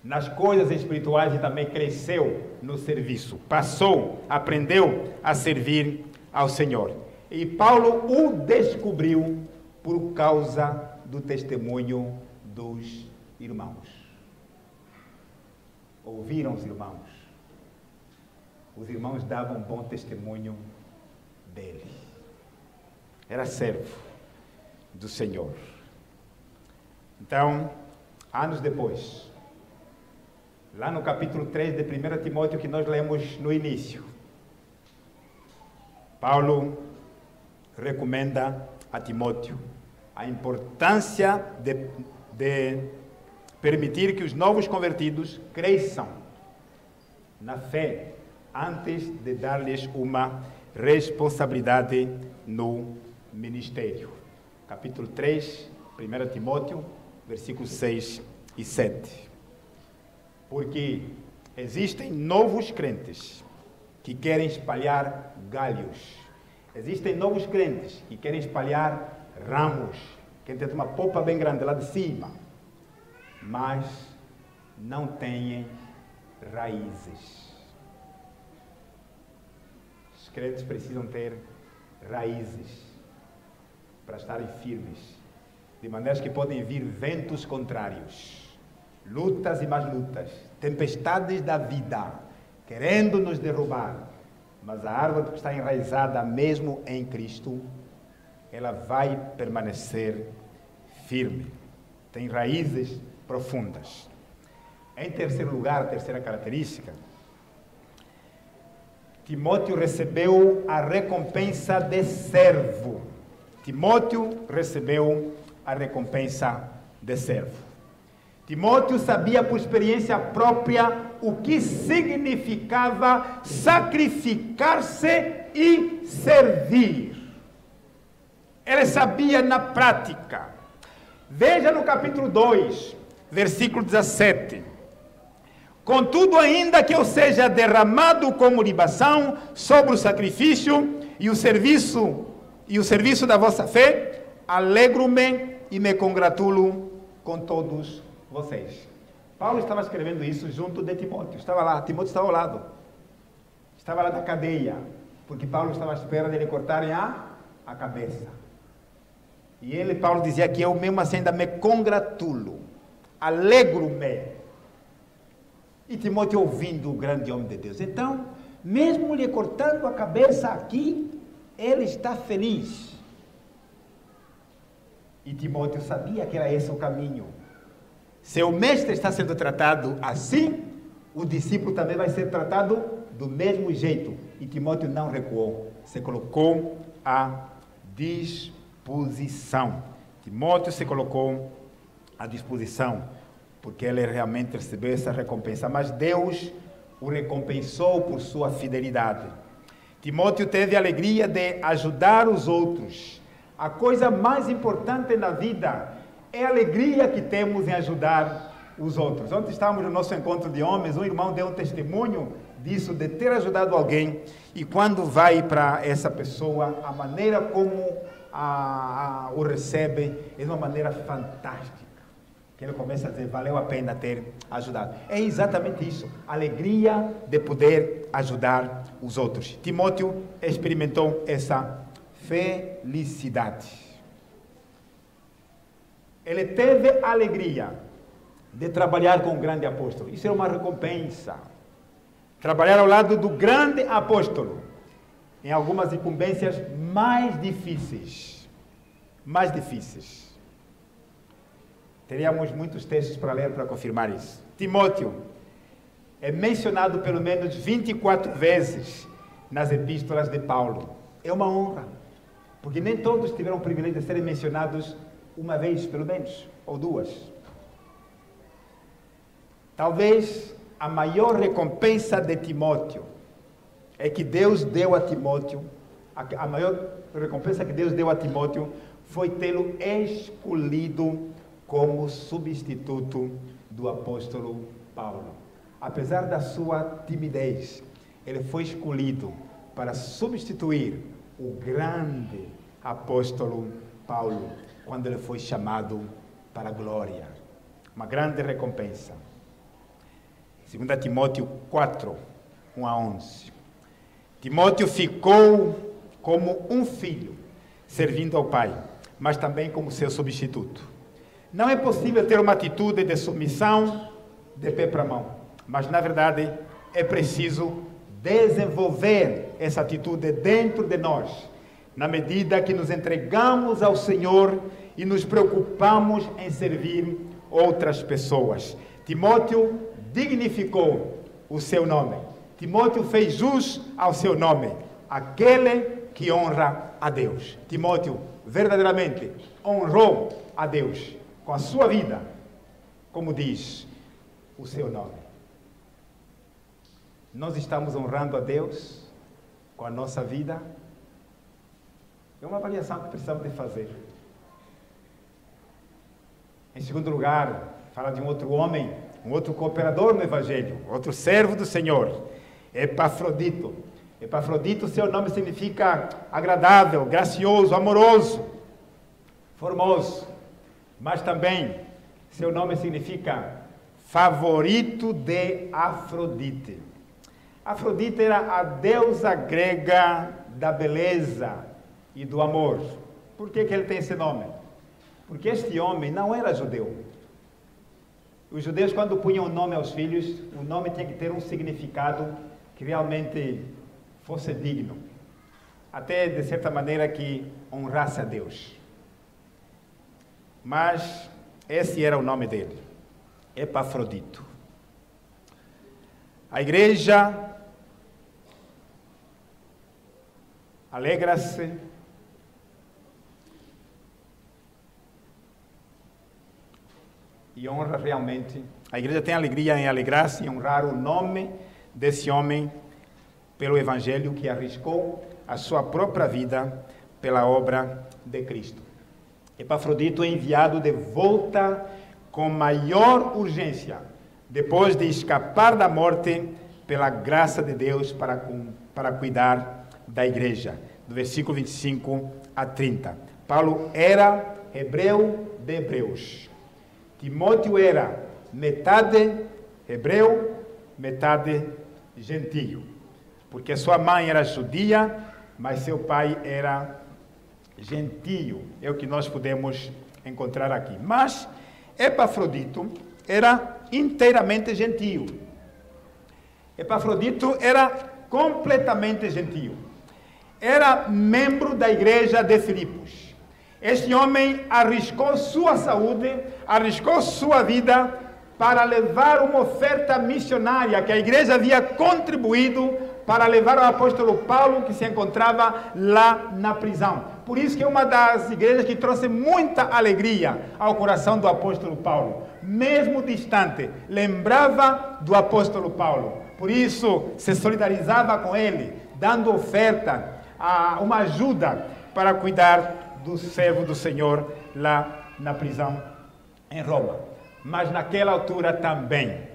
nas coisas espirituais, e também cresceu no serviço. Passou, aprendeu a servir ao Senhor. E Paulo o descobriu por causa do testemunho dos irmãos. Ouviram os irmãos. Os irmãos davam bom testemunho dele. Era servo do Senhor. Então, anos depois, lá no capítulo 3 de 1 Timóteo, que nós lemos no início, Paulo recomenda a Timóteo a importância de permitir que os novos convertidos cresçam na fé antes de dar-lhes uma responsabilidade no ministério. Capítulo 3, 1 Timóteo, versículos 6 e 7. Porque existem novos crentes que querem espalhar galhos. Existem novos crentes que querem espalhar ramos, querem ter uma polpa bem grande lá de cima, mas não têm raízes. Os crentes precisam ter raízes para estarem firmes, de maneiras que podem vir ventos contrários, lutas e mais lutas, tempestades da vida, querendo nos derrubar, mas a árvore que está enraizada mesmo em Cristo, ela vai permanecer firme, tem raízes profundas. Em terceiro lugar, a terceira característica, Timóteo recebeu a recompensa de servo. Timóteo recebeu a recompensa de servo. Timóteo sabia por experiência própria o que significava sacrificar-se e servir. Ele sabia na prática. Veja no capítulo 2, versículo 17. Contudo, ainda que eu seja derramado como libação sobre o sacrifício e o serviço da vossa fé, alegro-me e me congratulo com todos vocês. Paulo estava escrevendo isso junto de Timóteo. Estava lá, Timóteo estava ao lado. Estava lá na cadeia, porque Paulo estava à espera de lhe cortarem a cabeça. E Paulo dizia que eu mesmo assim ainda me congratulo, alegro-me. E Timóteo ouvindo o grande homem de Deus. Então, mesmo lhe cortando a cabeça aqui, ele está feliz. E Timóteo sabia que era esse o caminho. Se o mestre está sendo tratado assim, o discípulo também vai ser tratado do mesmo jeito. E Timóteo não recuou, se colocou à disposição. Timóteo se colocou à disposição, porque ele realmente recebeu essa recompensa. Mas Deus o recompensou por sua fidelidade. Timóteo teve a alegria de ajudar os outros. A coisa mais importante na vida é a alegria que temos em ajudar os outros. Ontem estávamos no nosso encontro de homens, um irmão deu um testemunho disso, de ter ajudado alguém, e quando vai para essa pessoa, a maneira como o recebe é de uma maneira fantástica, que ele começa a dizer, valeu a pena ter ajudado. É exatamente isso, a alegria de poder ajudar os outros. Timóteo experimentou essa felicidade. Ele teve a alegria de trabalhar com o grande apóstolo. Isso é uma recompensa. Trabalhar ao lado do grande apóstolo, em algumas incumbências mais difíceis. Mais difíceis. Teríamos muitos textos para ler para confirmar isso. Timóteo é mencionado pelo menos 24 vezes nas epístolas de Paulo. É uma honra, porque nem todos tiveram o privilégio de serem mencionados uma vez, pelo menos, ou duas. Talvez a maior recompensa de Timóteo é que Deus deu a Timóteo, a maior recompensa que Deus deu a Timóteo foi tê-lo escolhido como substituto do apóstolo Paulo. Apesar da sua timidez, ele foi escolhido para substituir o grande apóstolo Paulo, quando ele foi chamado para a glória. Uma grande recompensa. 2 Timóteo 4, 1 a 11. Timóteo ficou como um filho, servindo ao pai, mas também como seu substituto. Não é possível ter uma atitude de submissão de pé para mão, mas na verdade é preciso desenvolver essa atitude dentro de nós, na medida que nos entregamos ao Senhor e nos preocupamos em servir outras pessoas. Timóteo dignificou o seu nome. Timóteo fez jus ao seu nome, aquele que honra a Deus. Timóteo verdadeiramente honrou a Deus com a sua vida, como diz o seu nome. Nós estamos honrando a Deus com a nossa vida? É uma avaliação que precisamos de fazer. Em segundo lugar, fala de um outro homem, um outro cooperador no Evangelho, outro servo do Senhor, Epafrodito. Epafrodito, seu nome significa agradável, gracioso, amoroso, formoso. Mas também, seu nome significa favorito de Afrodite. Afrodite era a deusa grega da beleza e do amor. Por que ele tem esse nome? Porque este homem não era judeu. Os judeus, quando punham o nome aos filhos, o nome tinha que ter um significado que realmente fosse digno. Até, de certa maneira, que honrasse a Deus. Mas esse era o nome dele, Epafrodito. A igreja alegra-se e honra realmente. A igreja tem alegria em alegrar-se e honrar o nome desse homem pelo Evangelho que arriscou a sua própria vida pela obra de Cristo. Epafrodito é enviado de volta com maior urgência, depois de escapar da morte pela graça de Deus para cuidar da igreja. Do versículo 25 a 30. Paulo era hebreu de hebreus. Timóteo era metade hebreu, metade gentio. Porque sua mãe era judia, mas seu pai era gentio. É o que nós podemos encontrar aqui. Mas Epafrodito era inteiramente gentio. Epafrodito era completamente gentio. Era membro da igreja de Filipos. Este homem arriscou sua saúde, arriscou sua vida para levar uma oferta missionária que a igreja havia contribuído para levar ao apóstolo Paulo, que se encontrava lá na prisão. Por isso que é uma das igrejas que trouxe muita alegria ao coração do apóstolo Paulo. Mesmo distante, lembrava do apóstolo Paulo. Por isso, se solidarizava com ele, dando oferta, uma ajuda para cuidar do servo do Senhor lá na prisão em Roma. Mas naquela altura também,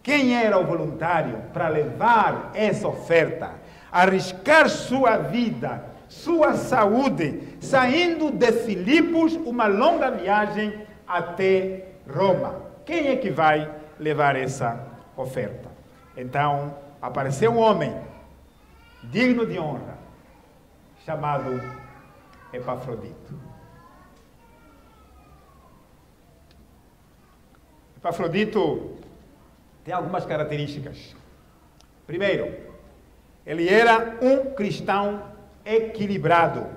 quem era o voluntário para levar essa oferta, arriscar sua vida, sua saúde, saindo de Filipos, uma longa viagem até Roma? Quem é que vai levar essa oferta? Então, apareceu um homem digno de honra, chamado Epafrodito. Epafrodito tem algumas características. Primeiro, ele era um cristão equilibrado.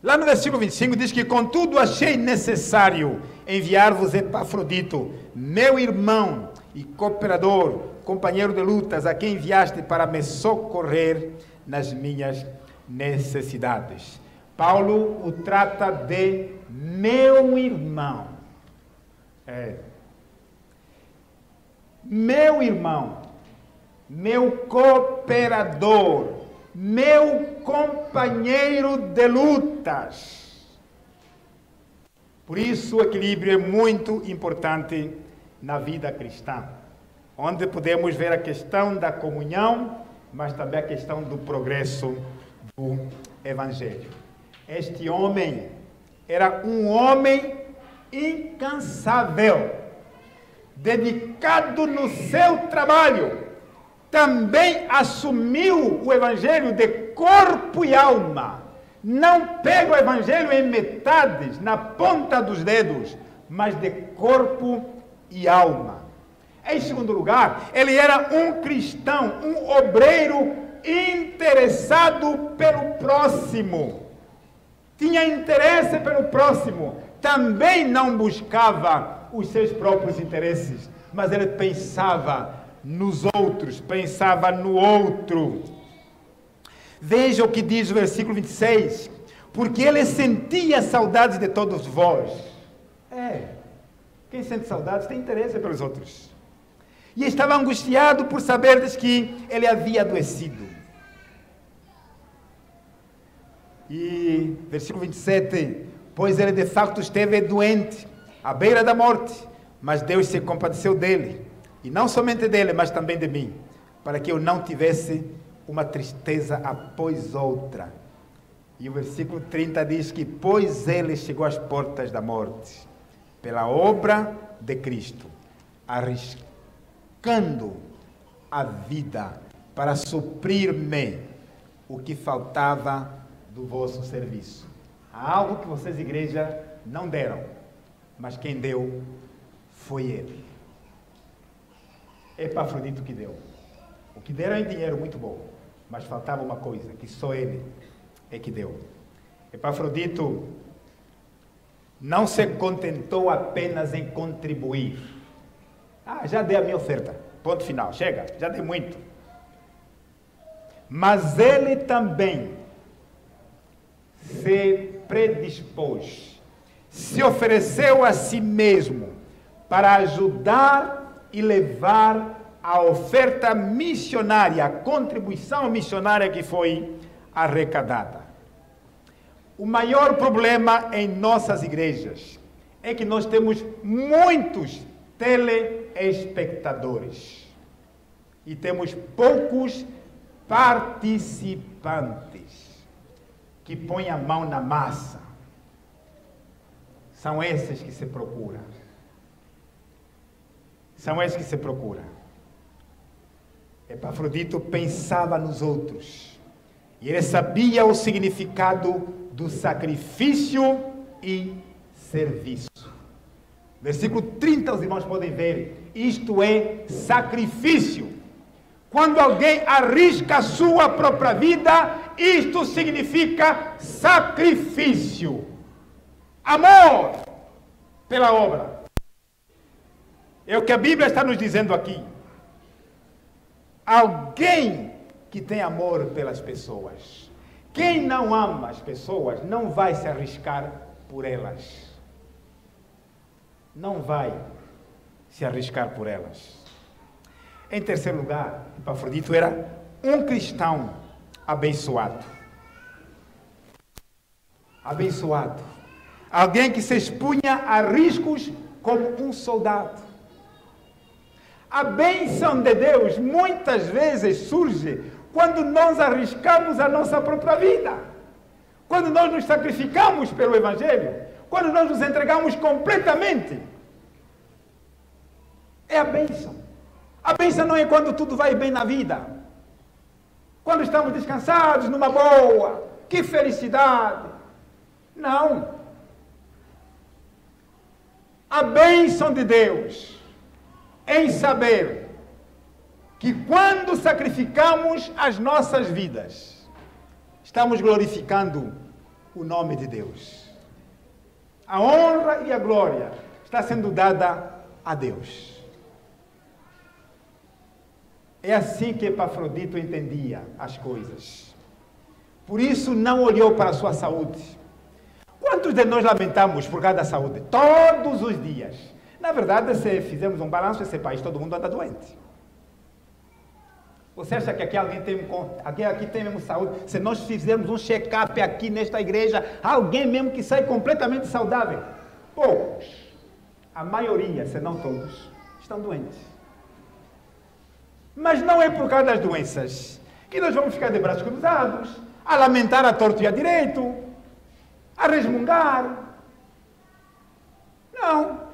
Lá no versículo 25 diz que, contudo, achei necessário enviar-vos Epafrodito, meu irmão e cooperador, companheiro de lutas, a quem enviaste para me socorrer nas minhas necessidades. Paulo o trata de meu irmão. Meu irmão, meu cooperador, meu companheiro de lutas. Por isso o equilíbrio é muito importante na vida cristã, onde podemos ver a questão da comunhão, mas também a questão do progresso do Evangelho. Este homem era um homem incansável, dedicado no seu trabalho. Também assumiu o Evangelho de corpo e alma. Não pega o Evangelho em metades, na ponta dos dedos, mas de corpo e alma. Em segundo lugar, ele era um cristão, um obreiro interessado pelo próximo. Tinha interesse pelo próximo. Também não buscava os seus próprios interesses, mas ele pensava nos outros, pensava no outro. Veja o que diz o versículo 26. Porque ele sentia saudades de todos vós. Quem sente saudades tem interesse pelos outros. E estava angustiado por saberdes que ele havia adoecido. E versículo 27. Pois ele de facto esteve doente, à beira da morte, mas Deus se compadeceu dele. E não somente dele, mas também de mim, para que eu não tivesse uma tristeza após outra. E o versículo 30 diz que, pois ele chegou às portas da morte, pela obra de Cristo, arriscando a vida para suprir-me o que faltava do vosso serviço. Há algo que vocês, igreja, não deram, mas quem deu foi ele. Epafrodito que deu. O que deram em dinheiro muito bom, mas faltava uma coisa, que só ele é que deu. Epafrodito não se contentou apenas em contribuir. Já dei a minha oferta, ponto final, chega, já dei muito. Mas ele também se predispôs, se ofereceu a si mesmo para ajudar e levar a oferta missionária, a contribuição missionária que foi arrecadada. O maior problema em nossas igrejas é que nós temos muitos telespectadores e temos poucos participantes que põem a mão na massa. São esses que se procuram. São esses que se procuram. Epafrodito pensava nos outros. E ele sabia o significado do sacrifício e serviço. Versículo 30, os irmãos podem ver. Isto é sacrifício. Quando alguém arrisca a sua própria vida, isto significa sacrifício. Amor pela obra. É o que a Bíblia está nos dizendo aqui. Alguém que tem amor pelas pessoas. Quem não ama as pessoas não vai se arriscar por elas. Não vai se arriscar por elas. Em terceiro lugar, Epafrodito era um cristão abençoado. Abençoado. Alguém que se expunha a riscos como um soldado. A bênção de Deus muitas vezes surge quando nós arriscamos a nossa própria vida. Quando nós nos sacrificamos pelo Evangelho. Quando nós nos entregamos completamente. É a bênção. A bênção não é quando tudo vai bem na vida. Quando estamos descansados, numa boa. Que felicidade. Não. A bênção de Deus em saber que quando sacrificamos as nossas vidas, estamos glorificando o nome de Deus. A honra e a glória está sendo dada a Deus. É assim que Epafrodito entendia as coisas. Por isso não olhou para a sua saúde. Quantos de nós lamentamos por causa da saúde? Todos os dias. Na verdade, se fizermos um balanço, esse país todo mundo anda doente. Você acha que aqui tem mesmo saúde? Se nós fizermos um check-up aqui nesta igreja, alguém mesmo que sai completamente saudável? Poucos. A maioria, se não todos, estão doentes. Mas não é por causa das doenças que nós vamos ficar de braços cruzados, a lamentar a torto e a direito, a resmungar. Não.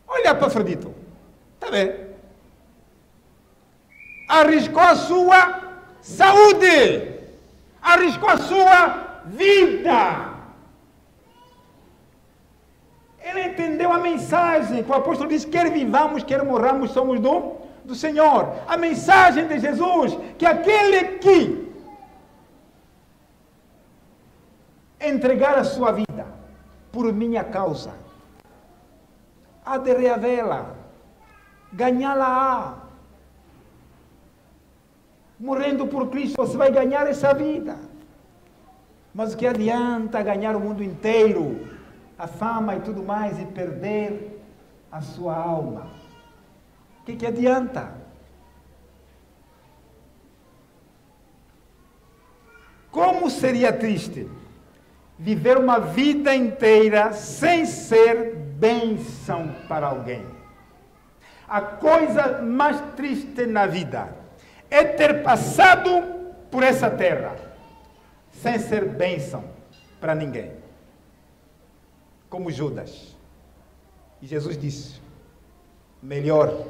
Olha para Afrodito. Está bem? Arriscou a sua saúde. Arriscou a sua vida. Ele entendeu a mensagem que o apóstolo diz: quer vivamos, quer morramos, somos do Senhor. A mensagem de Jesus, que aquele que entregar a sua vida por minha causa, há de reavê-la, ganhá-la-á. Morrendo por Cristo, você vai ganhar essa vida. Mas o que adianta ganhar o mundo inteiro, a fama e tudo mais, e perder a sua alma? O que adianta? Como seria triste viver uma vida inteira sem ser bênção para alguém. A coisa mais triste na vida é ter passado por essa terra sem ser bênção para ninguém. Como Judas. E Jesus disse: melhor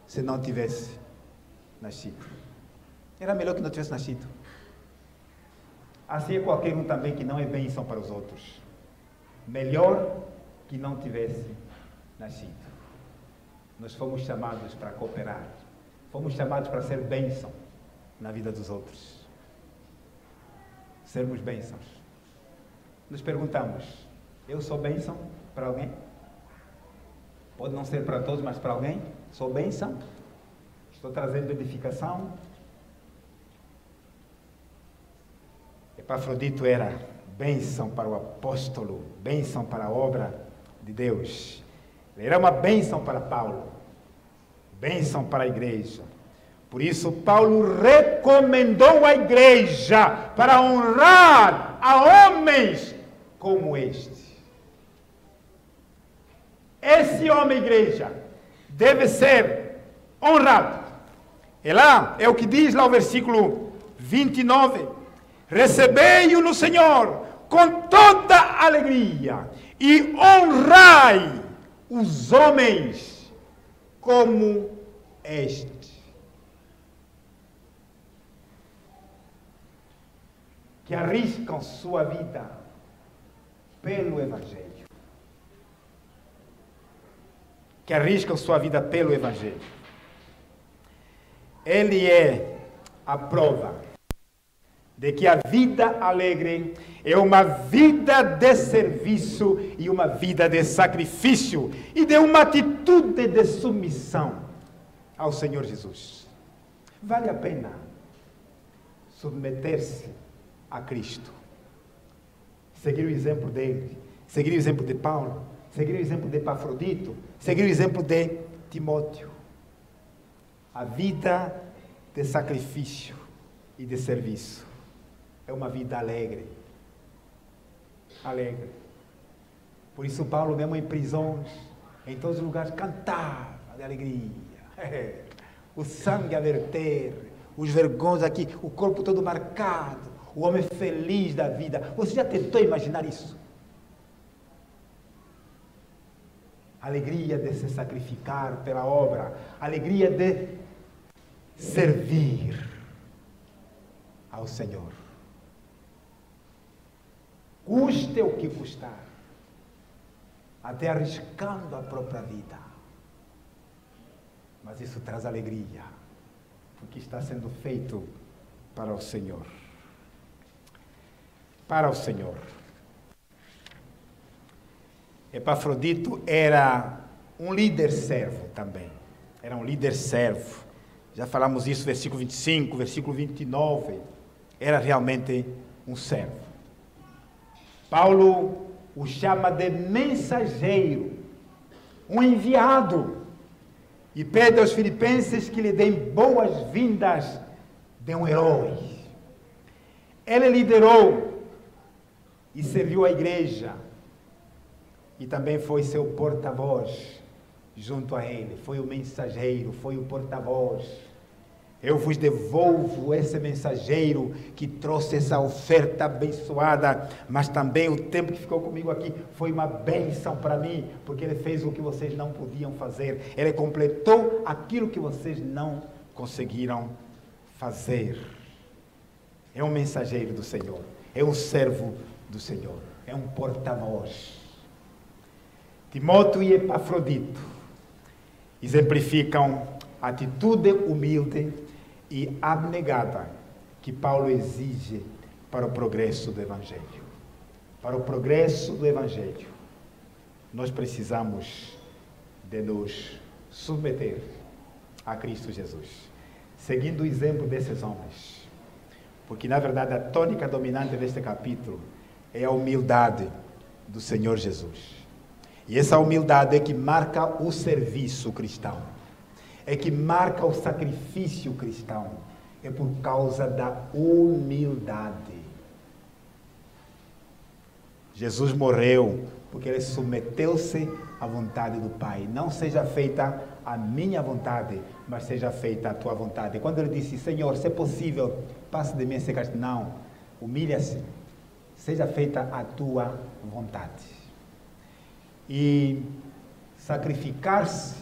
se não tivesse nascido. Era melhor que não tivesse nascido. Assim é qualquer um também que não é bênção para os outros. Melhor que não tivesse nascido. Nós fomos chamados para cooperar. Fomos chamados para ser bênção na vida dos outros. Sermos bênçãos. Nos perguntamos: eu sou bênção para alguém? Pode não ser para todos, mas para alguém? Sou bênção? Estou trazendo edificação? Epafrodito era bênção para o apóstolo, bênção para a obra de Deus. Ele era uma bênção para Paulo, bênção para a igreja. Por isso, Paulo recomendou à igreja para honrar a homens como este. Esse homem, igreja, deve ser honrado. E lá é o que diz lá o versículo 29. Recebei-o no Senhor com toda alegria e honrai os homens como este. Que arriscam sua vida pelo Evangelho. Que arriscam sua vida pelo Evangelho. Ele é a prova de que a vida alegre é uma vida de serviço e uma vida de sacrifício e de uma atitude de submissão ao Senhor Jesus. Vale a pena submeter-se a Cristo. Seguir o exemplo dele, seguir o exemplo de Paulo, seguir o exemplo de Epafrodito, seguir o exemplo de Timóteo. A vida de sacrifício e de serviço é uma vida alegre. Alegre. Por isso Paulo, mesmo em prisões, em todos os lugares, cantava de alegria. O sangue a verter, os vergões aqui, o corpo todo marcado, o homem feliz da vida. Você já tentou imaginar isso? Alegria de se sacrificar pela obra, alegria de servir ao Senhor. Custe o que custar, até arriscando a própria vida. Mas isso traz alegria, porque está sendo feito para o Senhor. para o Senhor. Epafrodito era um líder servo também. Era um líder servo. Já falamos isso, versículo 25, versículo 29. Era realmente um servo. Paulo o chama de mensageiro, um enviado, e pede aos filipenses que lhe deem boas-vindas de um herói. Ele liderou e serviu a igreja, e também foi seu porta-voz junto a ele. Foi o mensageiro, foi o porta-voz. Eu vos devolvo esse mensageiro que trouxe essa oferta abençoada, mas também o tempo que ficou comigo aqui foi uma bênção para mim, porque ele fez o que vocês não podiam fazer. Ele completou aquilo que vocês não conseguiram fazer. É um mensageiro do Senhor, é um servo do Senhor, é um porta-voz. Timóteo e Epafrodito exemplificam a atitude humilde e abnegada que Paulo exige para o progresso do Evangelho. Para o progresso do Evangelho, nós precisamos de nos submeter a Cristo Jesus, seguindo o exemplo desses homens. Porque, na verdade, a tônica dominante deste capítulo é a humildade do Senhor Jesus. E essa humildade é que marca o serviço cristão. É que marca o sacrifício cristão. É por causa da humildade. Jesus morreu porque ele submeteu-se à vontade do Pai. Não seja feita a minha vontade, mas seja feita a tua vontade. E quando ele disse, Senhor, se é possível, passe de mim esse castigo. Não, humilha-se. Seja feita a tua vontade. E sacrificar-se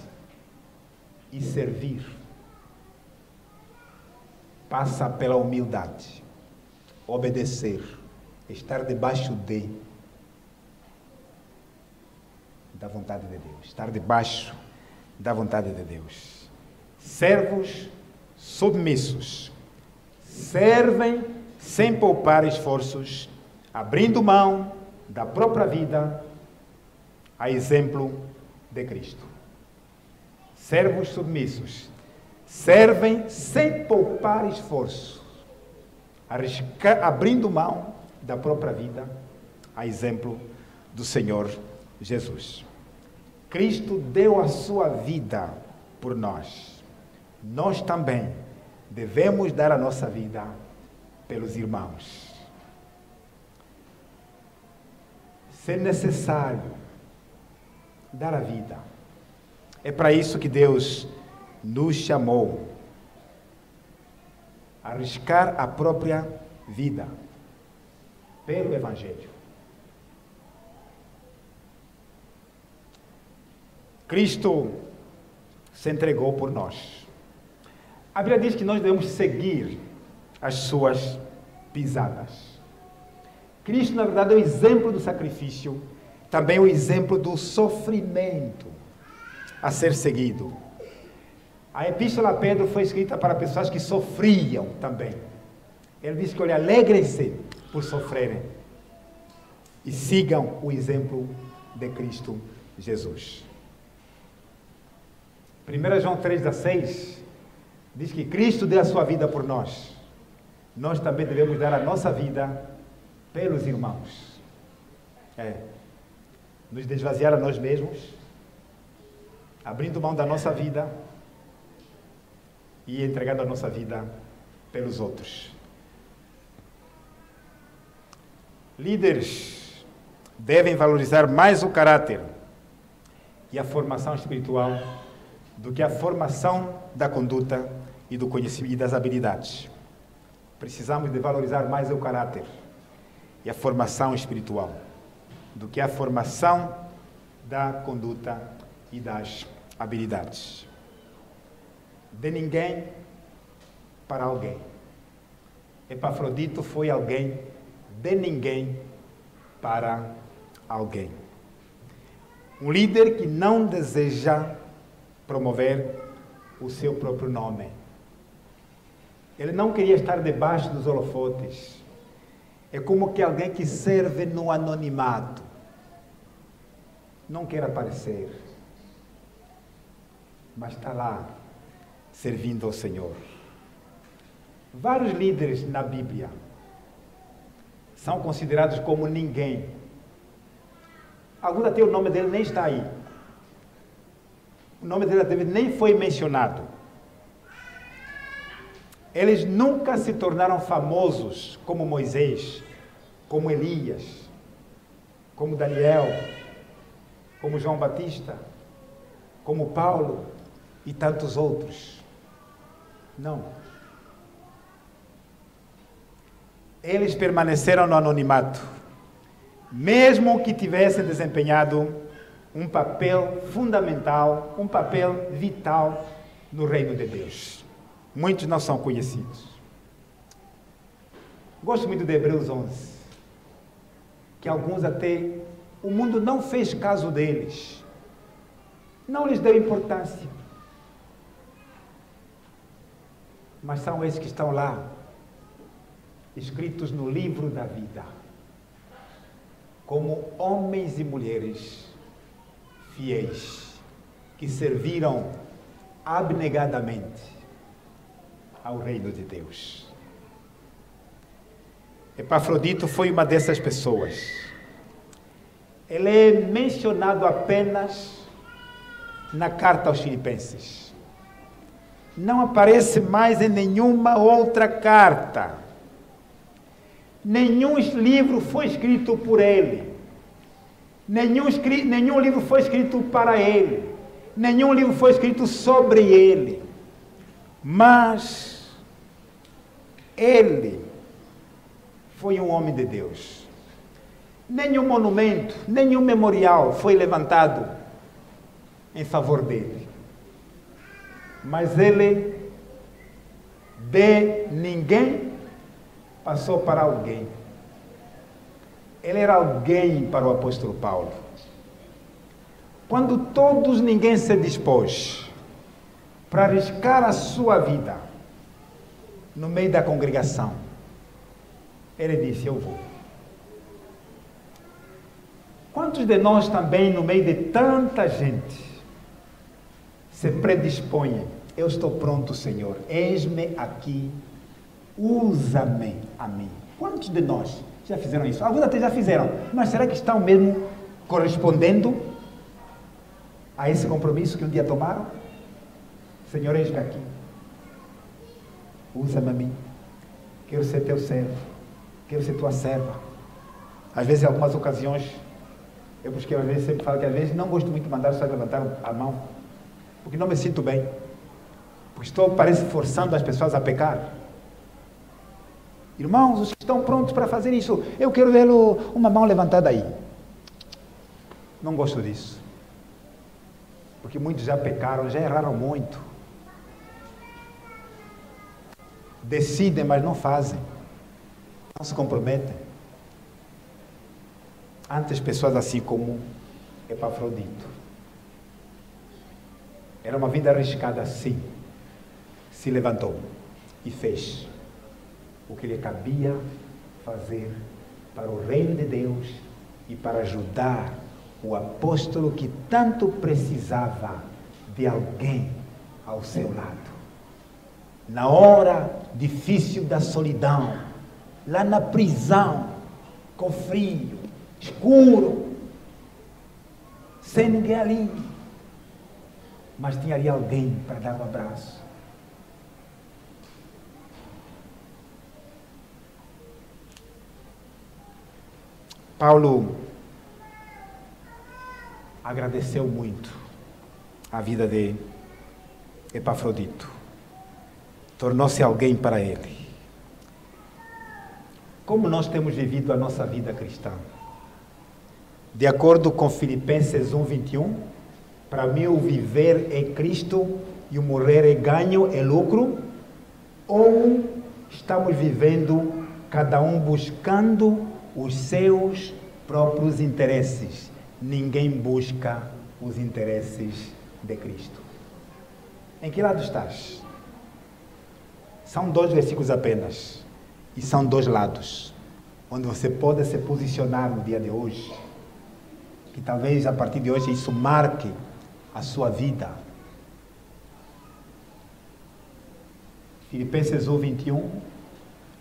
e servir passa pela humildade, obedecer, estar debaixo da vontade de Deus, estar debaixo da vontade de Deus. Servos submissos servem sem poupar esforços, abrindo mão da própria vida, a exemplo de Cristo. Servos submissos servem sem poupar esforço, abrindo mão da própria vida, a exemplo do Senhor Jesus. Cristo deu a sua vida por nós. Nós também devemos dar a nossa vida pelos irmãos. Se necessário, dar a vida. É para isso que Deus nos chamou. A arriscar a própria vida pelo Evangelho. Cristo se entregou por nós. A Bíblia diz que nós devemos seguir as suas pisadas. Cristo, na verdade, é o exemplo do sacrifício, também o exemplo do sofrimento a ser seguido. A Epístola a Pedro foi escrita para pessoas que sofriam também. Ele diz que, olha, alegrem-se por sofrerem e sigam o exemplo de Cristo Jesus. 1 João 3,16 diz que Cristo deu a sua vida por nós. Nós também devemos dar a nossa vida pelos irmãos. Nos desvaziar a nós mesmos, abrindo mão da nossa vida e entregando a nossa vida pelos outros. Líderes devem valorizar mais o caráter e a formação espiritual do que a formação da conduta e do conhecimento e das habilidades. Precisamos de valorizar mais o caráter e a formação espiritual do que a formação da conduta e das habilidades. De ninguém para alguém. Epafrodito foi alguém de ninguém para alguém. Um líder que não deseja promover o seu próprio nome. Ele não queria estar debaixo dos holofotes. É como que alguém que serve no anonimato. Não quer aparecer, mas está lá, servindo ao Senhor. Vários líderes na Bíblia são considerados como ninguém. Alguns até o nome dele nem está aí. O nome dele nem foi mencionado. Eles nunca se tornaram famosos como Moisés, como Elias, como Daniel, como João Batista, como Paulo e tantos outros. Não. Eles permaneceram no anonimato, mesmo que tivessem desempenhado um papel fundamental, um papel vital no reino de Deus. Muitos não são conhecidos. Gosto muito de Hebreus 11, que alguns até, o mundo não fez caso deles, não lhes deu importância. Mas são esses que estão lá, escritos no livro da vida, como homens e mulheres fiéis, que serviram abnegadamente ao reino de Deus. Epafrodito foi uma dessas pessoas. Ele é mencionado apenas na carta aos Filipenses. Não aparece mais em nenhuma outra carta. Nenhum livro foi escrito por ele. Nenhum livro foi escrito para ele. Nenhum livro foi escrito sobre ele. Mas ele foi um homem de Deus. Nenhum monumento, nenhum memorial foi levantado em favor dele. Mas ele, de ninguém, passou para alguém. Ele era alguém para o apóstolo Paulo. Quando ninguém se dispôs para arriscar a sua vida no meio da congregação, ele disse: eu vou. Quantos de nós também, no meio de tanta gente, se predispõem? Eu estou pronto, Senhor, eis-me aqui, usa-me a mim. Quantos de nós já fizeram isso? Alguns até já fizeram, mas será que estão mesmo correspondendo a esse compromisso que um dia tomaram? Senhor, eis-me aqui, usa-me a mim, quero ser teu servo, quero ser tua serva. Às vezes, em algumas ocasiões, eu busquei, às vezes, sempre falo que às vezes não gosto muito de mandar só levantar a mão, porque não me sinto bem, porque parece forçando as pessoas a pecar. Irmãos, os que estão prontos para fazer isso, eu quero ver uma mão levantada aí. Não gosto disso, porque muitos já pecaram, já erraram muito. Decidem, mas não fazem, não se comprometem. Antes, pessoas assim como Epafrodito, era uma vida arriscada, sim, se levantou e fez o que lhe cabia fazer para o reino de Deus e para ajudar o apóstolo que tanto precisava de alguém ao seu lado. Na hora difícil da solidão, lá na prisão, com frio, escuro, sem ninguém ali, mas tinha ali alguém para dar um abraço. Paulo agradeceu muito a vida de Epafrodito. Tornou-se alguém para ele. Como nós temos vivido a nossa vida cristã? De acordo com Filipenses 1:21, para mim o viver é Cristo e o morrer é ganho, é lucro? Ou estamos vivendo cada um buscando os seus próprios interesses? Ninguém busca os interesses de Cristo. Em que lado estás? São 2 versículos apenas, e são 2 lados. onde você pode se posicionar no dia de hoje, que talvez a partir de hoje isso marque a sua vida. Filipenses 1:21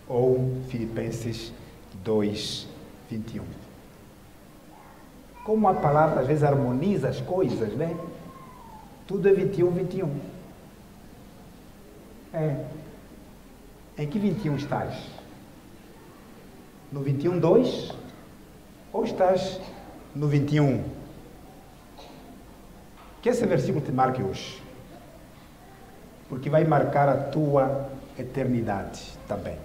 ou Filipenses 2:21. Como a palavra às vezes harmoniza as coisas, né? Tudo é 21:21. Em que 21 estás? No 21:2 ou estás no 21? Que esse versículo te marque hoje, porque vai marcar a tua eternidade também.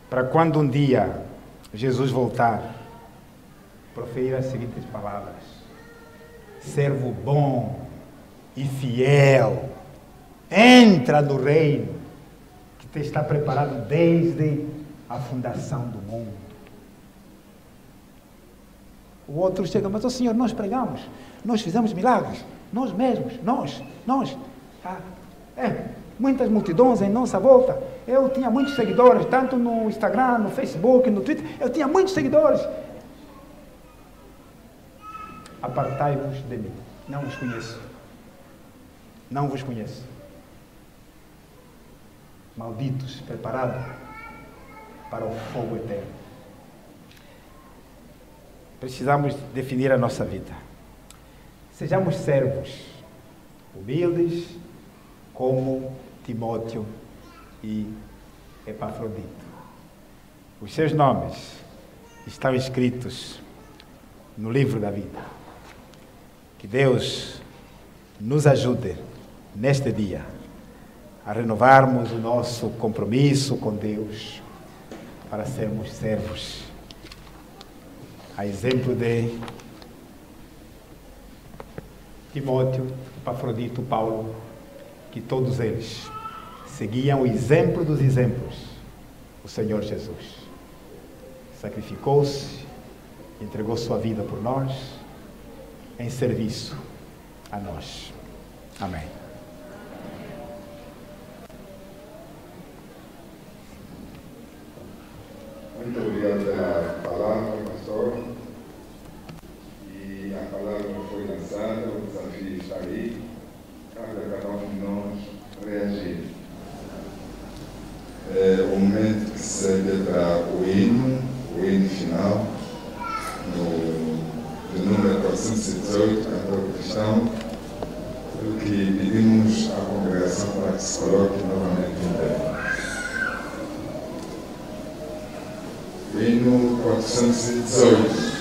Para quando um dia Jesus voltar, proferir as seguintes palavras: servo bom e fiel, entra no reino que te está preparado desde a fundação do mundo. O outro chega, mas, Senhor, nós pregamos, nós fizemos milagres, nós mesmos, nós. Muitas multidões em nossa volta. Eu tinha muitos seguidores, tanto no Instagram, no Facebook, no Twitter. Eu tinha muitos seguidores. Apartai-vos de mim. Não vos conheço. Não vos conheço. Malditos, preparados para o fogo eterno. Precisamos definir a nossa vida. Sejamos servos, humildes, como Timóteo e Epafrodito. Os seus nomes estão escritos no livro da vida. Que Deus nos ajude neste dia a renovarmos o nosso compromisso com Deus para sermos servos. A exemplo de Timóteo, Epafrodito, Paulo, que todos eles seguiam o exemplo dos exemplos, o Senhor Jesus. Sacrificou-se, entregou sua vida por nós, em serviço a nós. Amém. Muito obrigado pela palavra, pastor. E a palavra foi lançada, o desafio está aí. Cabe a cada um de nós reagir. É o momento que segue para o hino final, do número 418, cantor cristão, pelo que pedimos à congregação para que se coloque novamente em pé. O hino 418.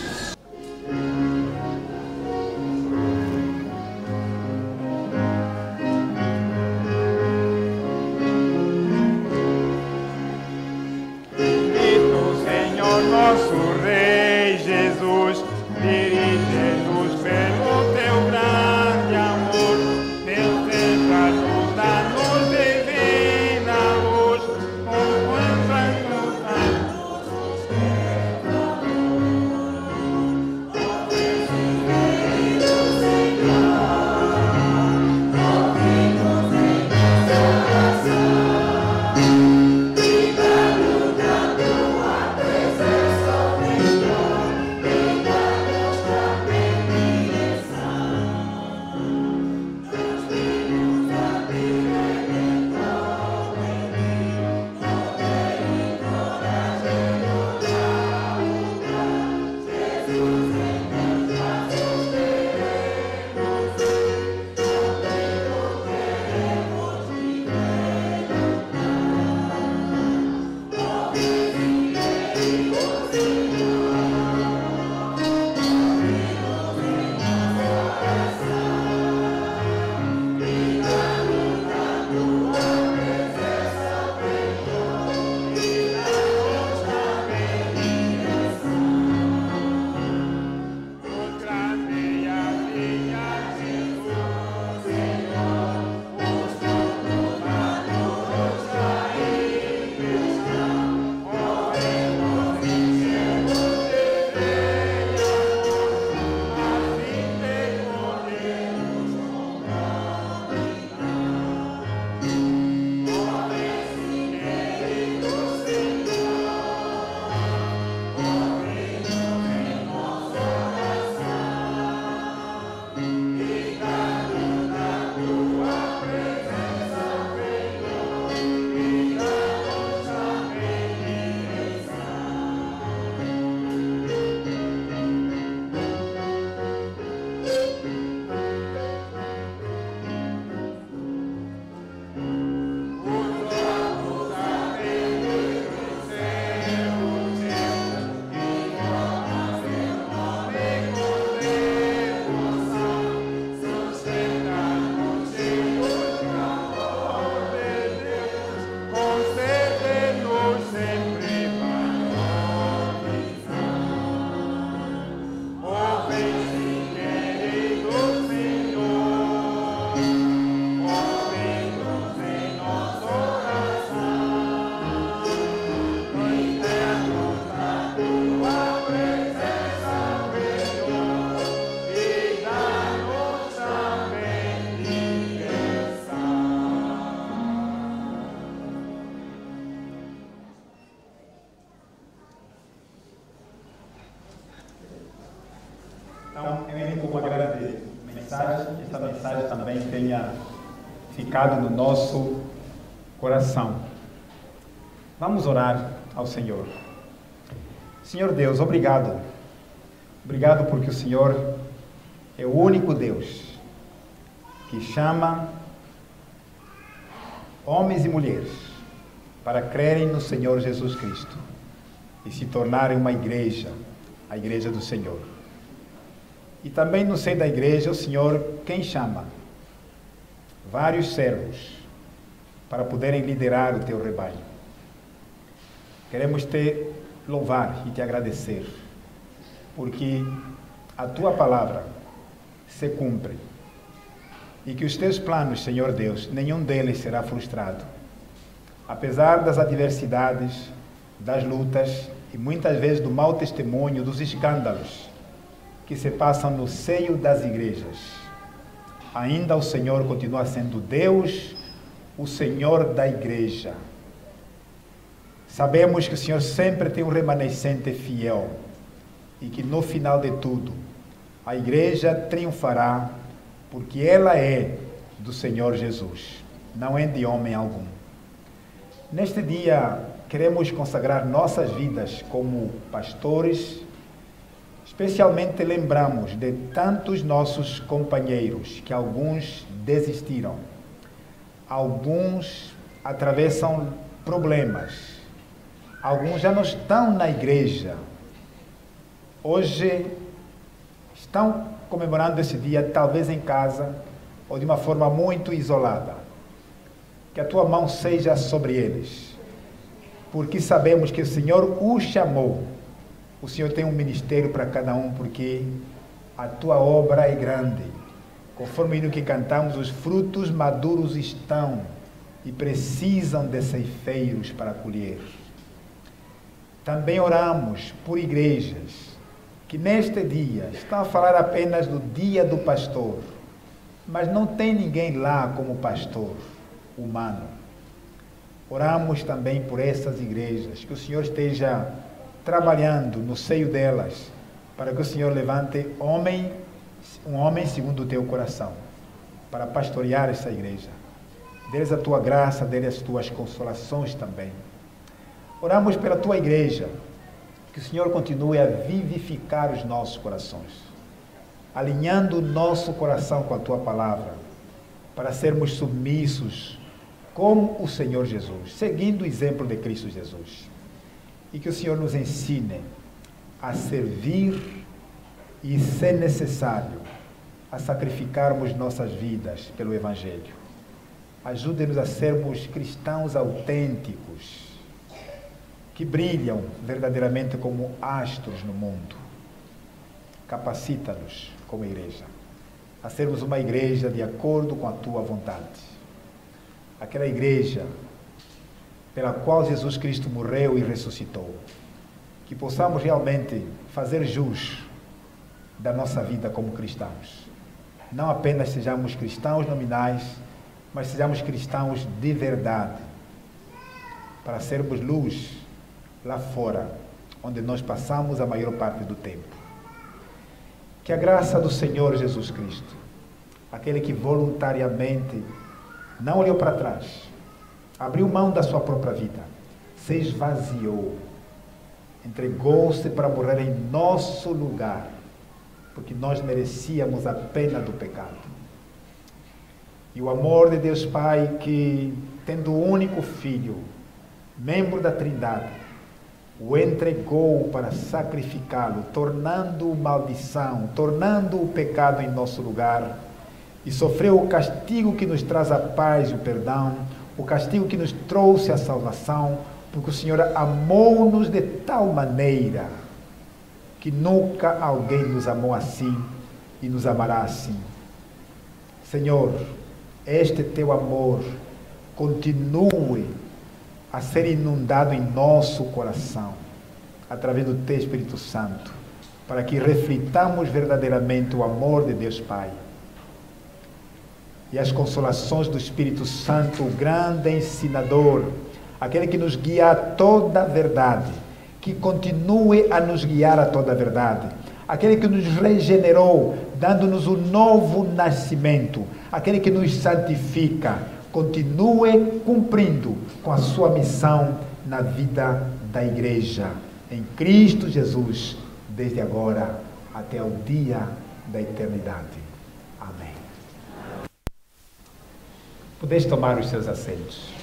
Então, eu venho com uma grande mensagem, que esta mensagem também tenha ficado no nosso coração. Vamos orar ao Senhor. Senhor Deus, obrigado. Obrigado porque o Senhor é o único Deus que chama homens e mulheres para crerem no Senhor Jesus Cristo e se tornarem uma igreja, a igreja do Senhor. E também no seio da igreja, o Senhor, quem chama? Vários servos para poderem liderar o teu rebanho. Queremos te louvar e te agradecer, porque a tua palavra se cumpre e que os teus planos, Senhor Deus, nenhum deles será frustrado. Apesar das adversidades, das lutas e muitas vezes do mau testemunho, dos escândalos que se passam no seio das igrejas, ainda o Senhor continua sendo Deus, o Senhor da igreja. Sabemos que o Senhor sempre tem um remanescente fiel e que no final de tudo a igreja triunfará, porque ela é do Senhor Jesus, não é de homem algum. Neste dia queremos consagrar nossas vidas como pastores. Especialmente lembramos de tantos nossos companheiros que alguns desistiram, alguns atravessam problemas, alguns já não estão na igreja, hoje estão comemorando esse dia talvez em casa ou de uma forma muito isolada. Que a tua mão seja sobre eles, porque sabemos que o Senhor os chamou. O Senhor tem um ministério para cada um, porque a tua obra é grande. Conforme o hino que cantamos, os frutos maduros estão e precisam de ceifeiros para colher. Também oramos por igrejas que neste dia estão a falar apenas do dia do pastor, mas não tem ninguém lá como pastor humano. Oramos também por essas igrejas, que o Senhor esteja trabalhando no seio delas, para que o Senhor levante um homem segundo o teu coração, para pastorear essa igreja. Dê-lhes a tua graça, dê-lhes as tuas consolações também. Oramos pela tua igreja, que o Senhor continue a vivificar os nossos corações, alinhando o nosso coração com a tua palavra, para sermos submissos como o Senhor Jesus, seguindo o exemplo de Cristo Jesus. E que o Senhor nos ensine a servir e, se necessário, a sacrificarmos nossas vidas pelo Evangelho. Ajude-nos a sermos cristãos autênticos, que brilham verdadeiramente como astros no mundo. Capacita-nos como igreja a sermos uma igreja de acordo com a tua vontade. Aquela igreja pela qual Jesus Cristo morreu e ressuscitou. Que possamos realmente fazer jus da nossa vida como cristãos. Não apenas sejamos cristãos nominais, mas sejamos cristãos de verdade, para sermos luz lá fora, onde nós passamos a maior parte do tempo. Que a graça do Senhor Jesus Cristo, aquele que voluntariamente não olhou para trás, abriu mão da sua própria vida, se esvaziou, entregou-se para morrer em nosso lugar, porque nós merecíamos a pena do pecado. E o amor de Deus Pai, que, tendo o único Filho, membro da Trindade, o entregou para sacrificá-lo, tornando-o maldição, tornando o pecado em nosso lugar, e sofreu o castigo que nos traz a paz e o perdão, o castigo que nos trouxe a salvação, porque o Senhor amou-nos de tal maneira que nunca alguém nos amou assim e nos amará assim. Senhor, este teu amor continue a ser inundado em nosso coração, através do teu Espírito Santo, para que reflitamos verdadeiramente o amor de Deus Pai. E as consolações do Espírito Santo, o grande ensinador, aquele que nos guia a toda a verdade, que continue a nos guiar a toda a verdade, aquele que nos regenerou, dando-nos um novo nascimento, aquele que nos santifica, continue cumprindo com a sua missão na vida da igreja, em Cristo Jesus, desde agora até o dia da eternidade. Amém. Podeis tomar os seus assentos.